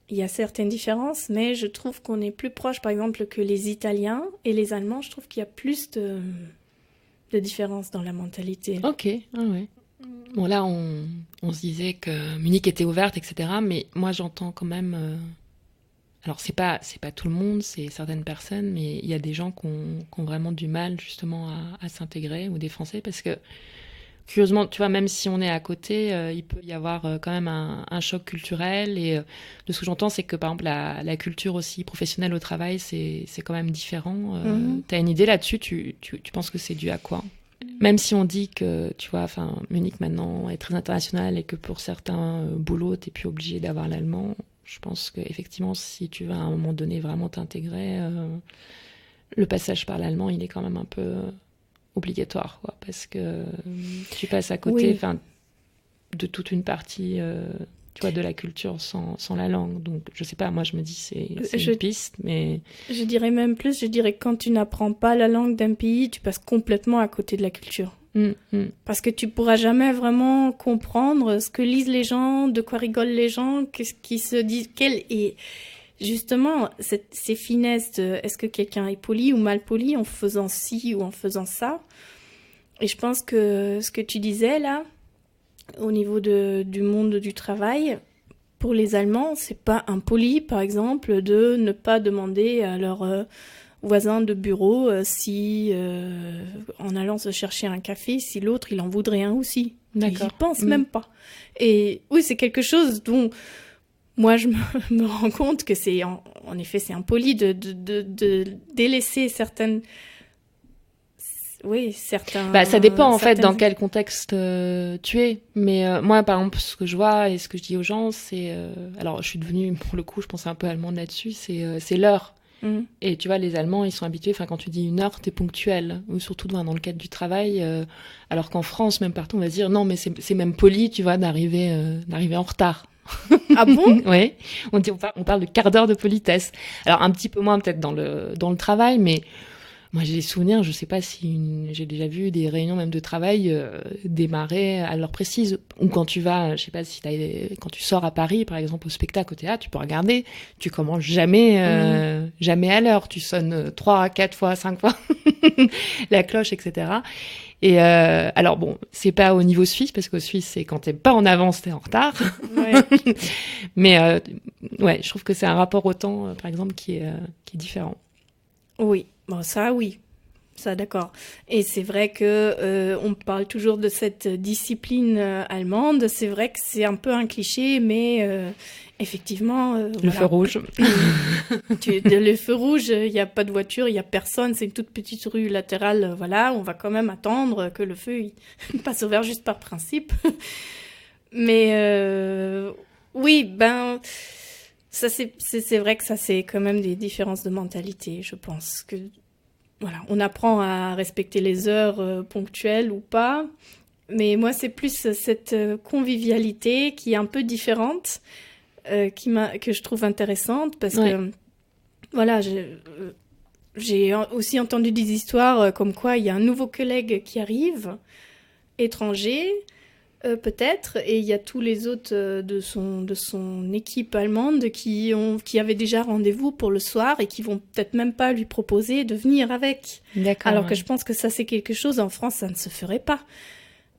il y a certaines différences, mais je trouve qu'on est plus proche, par exemple, que les Italiens et les Allemands. Je trouve qu'il y a plus de différences dans la mentalité. Ok, ouais. Bon, là, on se disait que Munich était ouverte, etc. Mais moi, j'entends quand même... Alors, c'est pas tout le monde, c'est certaines personnes, mais il y a des gens qui ont vraiment du mal, justement, à s'intégrer, ou des Français, parce que, curieusement, tu vois, même si on est à côté, il peut y avoir quand même un choc culturel. Et de ce que j'entends, c'est que, par exemple, la culture aussi professionnelle au travail, c'est quand même différent. T'as une idée là-dessus? Tu penses que c'est dû à quoi? Même si on dit que, tu vois, Munich maintenant est très international et que pour certains boulots, t'es plus obligé d'avoir l'allemand, je pense qu'effectivement, si tu veux à un moment donné vraiment t'intégrer, le passage par l'allemand, il est quand même un peu obligatoire, quoi, parce que tu passes à côté de toute une partie tu vois, de la culture sans la langue. Donc, je sais pas, moi, je me dis c'est une piste, mais... Je dirais même plus, je dirais que quand tu n'apprends pas la langue d'un pays, tu passes complètement à côté de la culture. Parce que tu pourras jamais vraiment comprendre ce que lisent les gens, de quoi rigolent les gens, qu'est-ce qu'ils se disent, et justement, ces finesses de est-ce que quelqu'un est poli ou mal poli en faisant ci ou en faisant ça. Et je pense que ce que tu disais là, au niveau du monde du travail, pour les Allemands, c'est pas impoli, par exemple, de ne pas demander à leur voisin de bureau si, en allant se chercher un café, si l'autre, il en voudrait un aussi. D'accord. Ils n'y pensent même pas. Et oui, c'est quelque chose dont moi, je me rends compte que c'est, en effet, c'est impoli de délaisser certaines... Oui, certains... ça dépend, en fait, dans quel contexte tu es. Mais moi, par exemple, ce que je vois et ce que je dis aux gens, c'est... alors, je suis devenue, pour le coup, je pense un peu allemande là-dessus, c'est l'heure. Et tu vois, les Allemands, ils sont habitués, quand tu dis 1 heure, t'es ponctuel. Ou surtout dans le cadre du travail. Alors qu'en France, même partout, on va se dire, non, mais c'est même poli, tu vois, d'arriver en retard. Ah bon? Oui. On parle de quart d'heure de politesse. Alors, un petit peu moins peut-être dans le travail, mais... Moi, j'ai des souvenirs, je sais pas si j'ai déjà vu des réunions même de travail démarrer à l'heure précise. Ou quand tu vas, je sais pas si quand tu sors à Paris, par exemple, au spectacle, au théâtre, tu peux regarder, tu commences jamais à l'heure. Tu sonnes 3, 4 fois, 5 fois la cloche, etc. Et alors bon, c'est pas au niveau suisse, parce qu'au Suisse, c'est quand t'es pas en avance, t'es en retard. Ouais. Mais ouais, je trouve que c'est un rapport au temps, par exemple, qui est différent. Oui. Bon, ça, oui. Ça, d'accord. Et c'est vrai que on parle toujours de cette discipline allemande. C'est vrai que c'est un peu un cliché, mais effectivement... le feu rouge. Le feu rouge, il n'y a pas de voiture, il n'y a personne. C'est une toute petite rue latérale. Voilà, on va quand même attendre que le feu il passe au vert juste par principe. Mais oui, ça, c'est vrai que ça, c'est quand même des différences de mentalité, je pense. Que, voilà, on apprend à respecter les heures ponctuelles ou pas. Mais moi, c'est plus cette convivialité qui est un peu différente, que je trouve intéressante. Parce que, voilà, j'ai aussi entendu des histoires comme quoi il y a un nouveau collègue qui arrive, étranger, peut-être, et il y a tous les autres de son équipe allemande qui avaient déjà rendez-vous pour le soir et qui vont peut-être même pas lui proposer de venir avec. D'accord. Alors que je pense que ça, c'est quelque chose, en France, ça ne se ferait pas.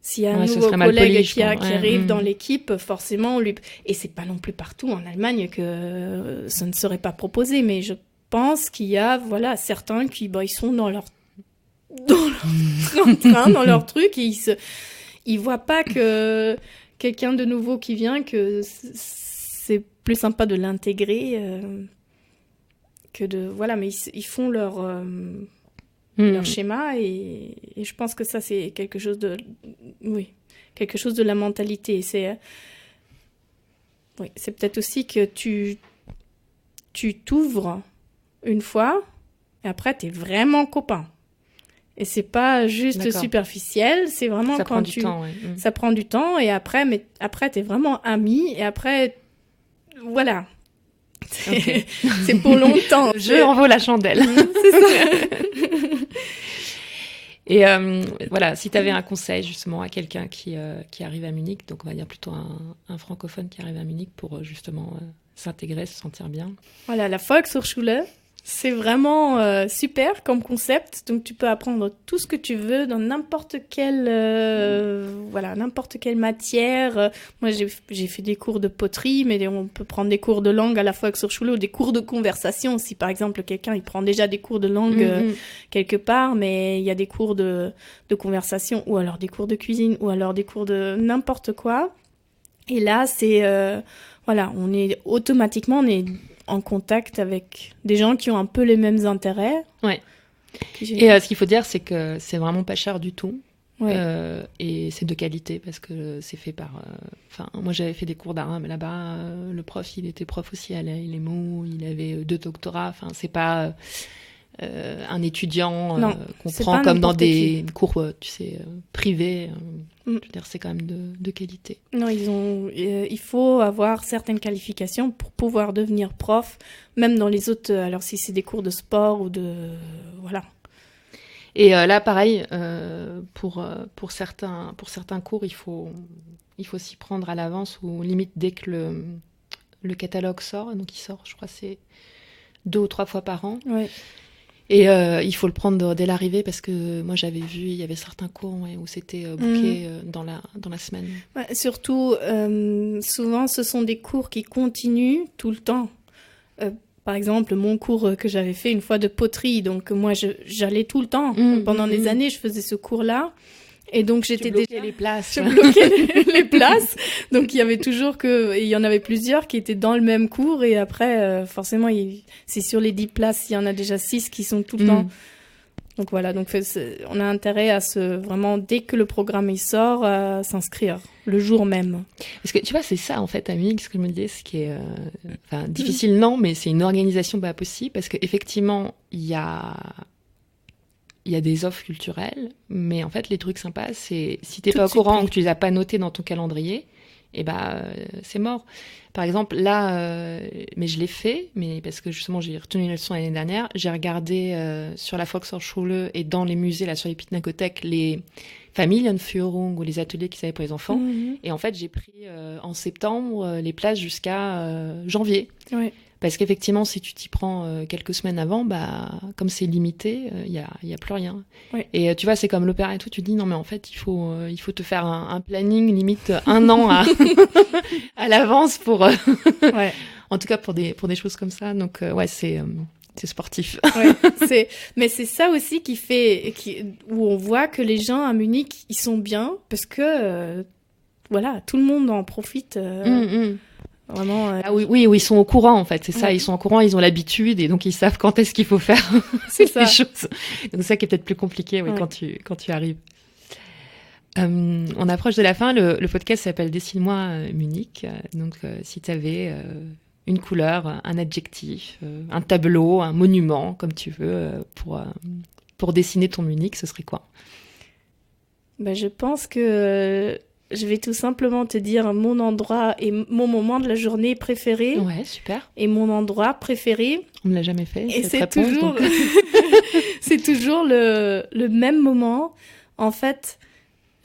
S'il y a un nouveau collègue qui arrive dans l'équipe, forcément, et c'est pas non plus partout en Allemagne que ça ne serait pas proposé, mais je pense qu'il y a, voilà, certains qui, ils sont dans leur train, dans leur truc, et ils voient pas que quelqu'un de nouveau qui vient, que c'est plus sympa de l'intégrer que de... Voilà, mais ils font leur schéma et je pense que ça, c'est quelque chose de... Oui, quelque chose de la mentalité. C'est peut-être aussi que tu t'ouvres une fois et après, t'es vraiment copain. Et c'est pas juste superficiel, c'est vraiment ça prend du temps, ça prend du temps et après t'es vraiment ami et après voilà. Okay. C'est pour longtemps. Le jeu en vaut la chandelle. C'est ça. Et voilà, si tu avais un conseil justement à quelqu'un qui arrive à Munich, donc on va dire plutôt un francophone qui arrive à Munich pour justement s'intégrer, se sentir bien. Voilà, la Volkshochschule, c'est vraiment super comme concept. Donc tu peux apprendre tout ce que tu veux dans n'importe quelle matière. Moi, j'ai fait des cours de poterie, mais on peut prendre des cours de langue à la Volkshochschule ou des cours de conversation. Si par exemple quelqu'un il prend déjà des cours de langue quelque part, mais il y a des cours de conversation ou alors des cours de cuisine ou alors des cours de n'importe quoi. Et là, c'est on est automatiquement en contact avec des gens qui ont un peu les mêmes intérêts. Ouais. Et ce qu'il faut dire, c'est que c'est vraiment pas cher du tout. Ouais. Et c'est de qualité parce que c'est fait par... moi, j'avais fait des cours d'arabe là-bas. Le prof, il était prof aussi à les mots. Il avait 2 doctorats. Enfin, c'est pas un étudiant qu'on prend comme dans des cours, privés. Je veux dire, c'est quand même de qualité. Non, il faut avoir certaines qualifications pour pouvoir devenir prof, même dans les autres. Alors, si c'est des cours de sport ou de voilà. Et là, pareil, pour certains cours, il faut s'y prendre à l'avance ou limite dès que le catalogue sort. Donc, il sort, je crois, c'est 2 ou 3 fois par an. Ouais. Et il faut le prendre dès l'arrivée parce que moi j'avais vu, il y avait certains cours où c'était booké dans la semaine. Ouais, surtout, souvent ce sont des cours qui continuent tout le temps. Par exemple, mon cours que j'avais fait une fois de poterie, donc moi j'allais tout le temps. Pendant des années, je faisais ce cours-là. Et donc j'étais déjà les places. Je bloquais les places. Donc il y avait toujours il y en avait plusieurs qui étaient dans le même cours et après forcément c'est sur les 10 places, il y en a déjà 6 qui sont tout le temps. Donc voilà, donc on a intérêt à vraiment dès que le programme il sort à s'inscrire le jour même. Parce que tu vois, c'est ça en fait à Munich, ce que je me disais, ce qui est difficile non, mais c'est une organisation pas possible parce que effectivement, il y a des offres culturelles, mais en fait, les trucs sympas, c'est si t'es pas au courant ou que tu les as pas notés dans ton calendrier, c'est mort. Par exemple, là, mais je l'ai fait, mais parce que justement, j'ai retenu une leçon l'année dernière, j'ai regardé sur la Volkshochschule et dans les musées, là, sur les Pinakothek, les Familienführung ou les ateliers qu'ils avaient pour les enfants. Et en fait, j'ai pris en septembre les places jusqu'à janvier. Ouais. Parce qu'effectivement, si tu t'y prends quelques semaines avant, comme c'est limité, il y a plus rien. Ouais. Et tu vois, c'est comme l'opéra et tout. Tu te dis non, mais en fait, il faut te faire un planning limite 1 an à l'avance pour. Ouais. En tout cas pour des choses comme ça. Donc c'est sportif. Ouais, mais c'est ça aussi où on voit que les gens à Munich ils sont bien parce que tout le monde en profite. Vraiment, oui, ils sont au courant en fait, c'est ça, ils sont au courant, ils ont l'habitude et donc ils savent quand est-ce qu'il faut faire c'est ça. les choses. Donc c'est ça qui est peut-être plus compliqué quand tu arrives. On approche de la fin, le podcast s'appelle Dessine-moi Munich. Donc si tu avais une couleur, un adjectif, un tableau, un monument, comme tu veux, pour dessiner ton Munich, ce serait quoi ? Je pense que je vais tout simplement te dire mon endroit et mon moment de la journée préféré. Ouais, super. Et mon endroit préféré. On ne l'a jamais fait. Et c'est toujours, c'est toujours le même moment. En fait,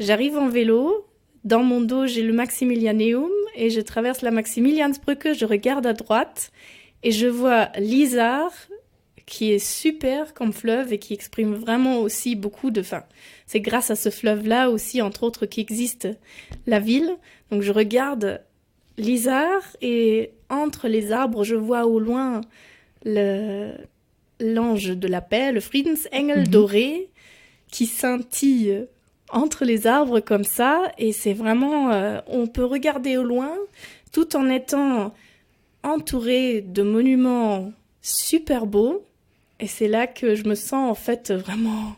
j'arrive en vélo. Dans mon dos, j'ai le Maximilianeum et je traverse la Maximiliansbrücke. Je regarde à droite et je vois l'Isar, qui est super comme fleuve et qui exprime vraiment aussi beaucoup de... c'est grâce à ce fleuve-là aussi, entre autres, qu'existe la ville. Donc je regarde l'Isar et entre les arbres, je vois au loin l'ange de la paix, le Friedensengel doré, qui scintille entre les arbres comme ça. Et c'est vraiment... on peut regarder au loin tout en étant entouré de monuments super beaux. Et c'est là que je me sens en fait vraiment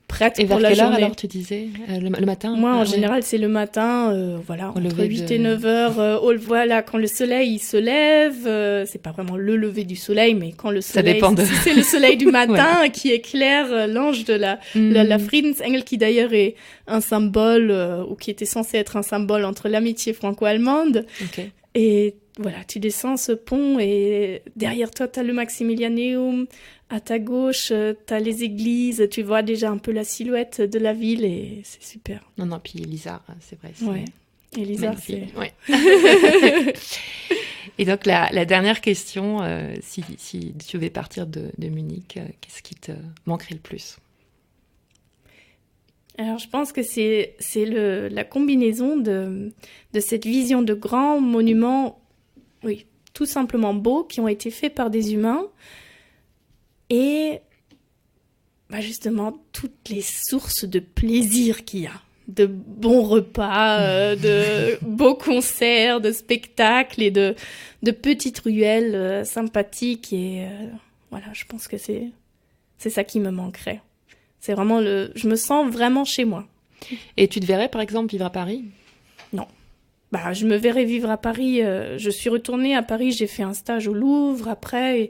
prête pour la journée. Et vers quelle heure alors tu disais le matin? Moi en général c'est le matin, entre 8 et 9 heures. Quand le soleil il se lève, c'est pas vraiment le lever du soleil, mais quand le soleil, c'est le soleil du matin qui éclaire l'ange de la Friedensengel, qui d'ailleurs est un symbole, ou qui était censé être un symbole entre l'amitié franco-allemande. Okay. Et voilà, tu descends ce pont et derrière toi, tu as le Maximilianeum. À ta gauche, tu as les églises. Tu vois déjà un peu la silhouette de la ville et c'est super. Non, puis Lisa, c'est vrai. Ouais. Et Lisa, c'est... Ouais. Et donc, la dernière question, si tu devais partir de Munich, qu'est-ce qui te manquerait le plus ? Alors, je pense que c'est la combinaison de cette vision de grands monuments, oui, tout simplement beaux, qui ont été faits par des humains, et justement, toutes les sources de plaisir qu'il y a. De bons repas, de beaux concerts, de spectacles et de petites ruelles sympathiques. Et voilà, je pense que c'est ça qui me manquerait. C'est vraiment je me sens vraiment chez moi. Et tu te verrais, par exemple, vivre à Paris ? Non. Je me verrais vivre à Paris. Je suis retournée à Paris, j'ai fait un stage au Louvre après, et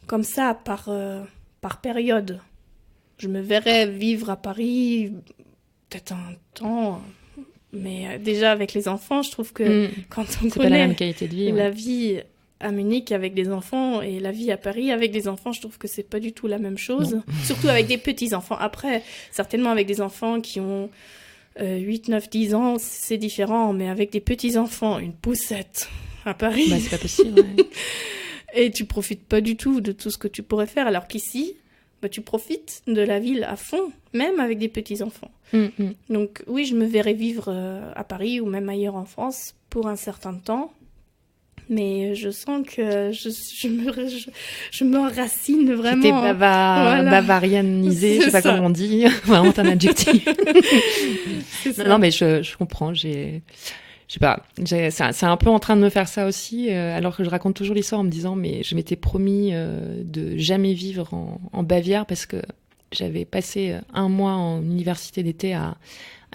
comme ça, par période. Je me verrais vivre à Paris peut-être un temps, mais déjà avec les enfants, je trouve que quand on connaît pas la même qualité de vie, la vie à Munich avec des enfants et la vie à Paris avec des enfants, je trouve que c'est pas du tout la même chose. Non. Surtout avec des petits-enfants. Après, certainement avec des enfants qui ont 8, 9, 10 ans, c'est différent, mais avec des petits-enfants, une poussette à Paris... c'est pas possible, ouais. Et tu profites pas du tout de tout ce que tu pourrais faire, alors qu'ici, tu profites de la ville à fond, même avec des petits-enfants. Donc oui, je me verrais vivre à Paris ou même ailleurs en France pour un certain temps, mais je sens que je m'enracine vraiment. T'es bavarianisée, je sais pas comment on dit, vraiment un adjectif. Non, mais je comprends, je sais pas, c'est un peu en train de me faire ça aussi, alors que je raconte toujours l'histoire en me disant, mais je m'étais promis de jamais vivre en Bavière parce que j'avais passé un mois en université d'été à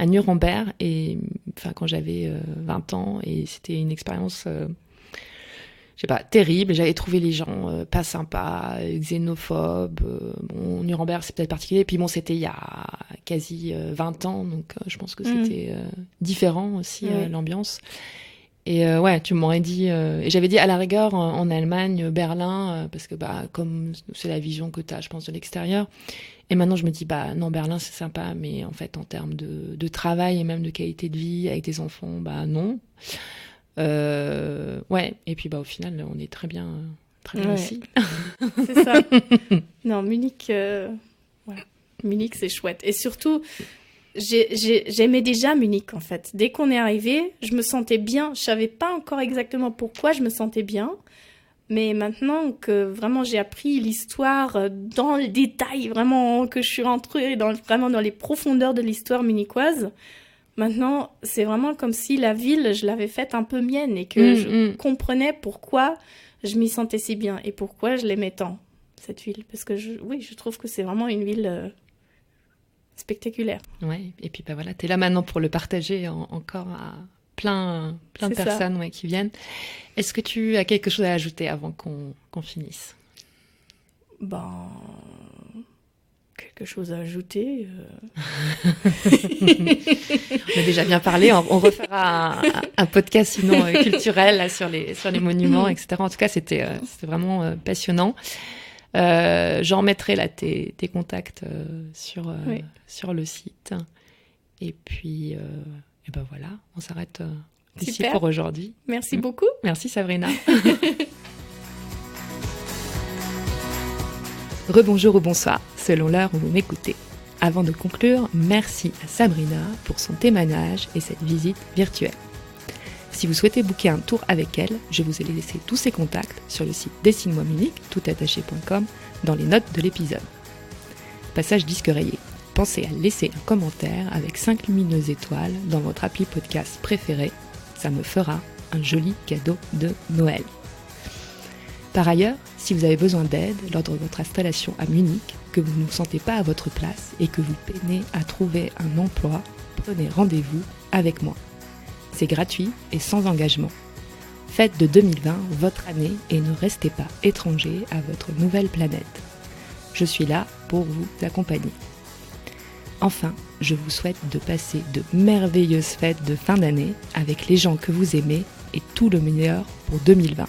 Nuremberg, et quand j'avais 20 ans, et c'était une expérience, je sais pas, terrible. J'avais trouvé les gens pas sympas, xénophobes. Nuremberg, c'est peut-être particulier. Puis c'était il y a quasi 20 ans, donc je pense que c'était différent aussi, l'ambiance. Et tu m'aurais dit... et j'avais dit à la rigueur en Allemagne, Berlin, parce que comme c'est la vision que tu as, je pense, de l'extérieur. Et maintenant, je me dis, non, Berlin, c'est sympa, mais en fait, en termes de travail et même de qualité de vie avec des enfants, non. Et puis au final, on est très bien ici. C'est ça. Non, Munich, voilà. Munich, c'est chouette. Et surtout, j'aimais déjà Munich, en fait. Dès qu'on est arrivé, je me sentais bien. Je savais pas encore exactement pourquoi je me sentais bien. Mais maintenant que vraiment j'ai appris l'histoire dans le détail, vraiment que je suis rentrée vraiment dans les profondeurs de l'histoire munichoise, maintenant c'est vraiment comme si la ville, je l'avais faite un peu mienne et que je comprenais pourquoi je m'y sentais si bien et pourquoi je l'aimais tant, cette ville. Parce que je trouve que c'est vraiment une ville spectaculaire. Ouais, et puis voilà, t'es là maintenant pour le partager encore à plein de personnes qui viennent. Est-ce que tu as quelque chose à ajouter avant qu'on finisse ? Quelque chose à ajouter On a déjà bien parlé, on refera un podcast sinon culturel là, sur les monuments, etc. En tout cas, c'était vraiment passionnant. J'en mettrai là tes contacts sur le site. Et puis... voilà, on s'arrête ici pour aujourd'hui. Merci beaucoup. Merci Sabrina. Rebonjour ou bonsoir, selon l'heure où vous m'écoutez. Avant de conclure, merci à Sabrina pour son témoignage et cette visite virtuelle. Si vous souhaitez booker un tour avec elle, je vous ai laissé tous ses contacts sur le site Dessine-moi Munich, toutattaché.com, dans les notes de l'épisode. Passage disque rayé. Pensez à laisser un commentaire avec 5 lumineuses étoiles dans votre appli podcast préféré. Ça me fera un joli cadeau de Noël. Par ailleurs, si vous avez besoin d'aide lors de votre installation à Munich, que vous ne vous sentez pas à votre place et que vous peinez à trouver un emploi, prenez rendez-vous avec moi. C'est gratuit et sans engagement. Faites de 2020 votre année et ne restez pas étranger à votre nouvelle planète. Je suis là pour vous accompagner. Enfin, je vous souhaite de passer de merveilleuses fêtes de fin d'année avec les gens que vous aimez et tout le meilleur pour 2020.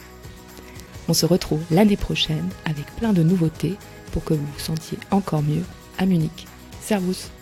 On se retrouve l'année prochaine avec plein de nouveautés pour que vous vous sentiez encore mieux à Munich. Servus!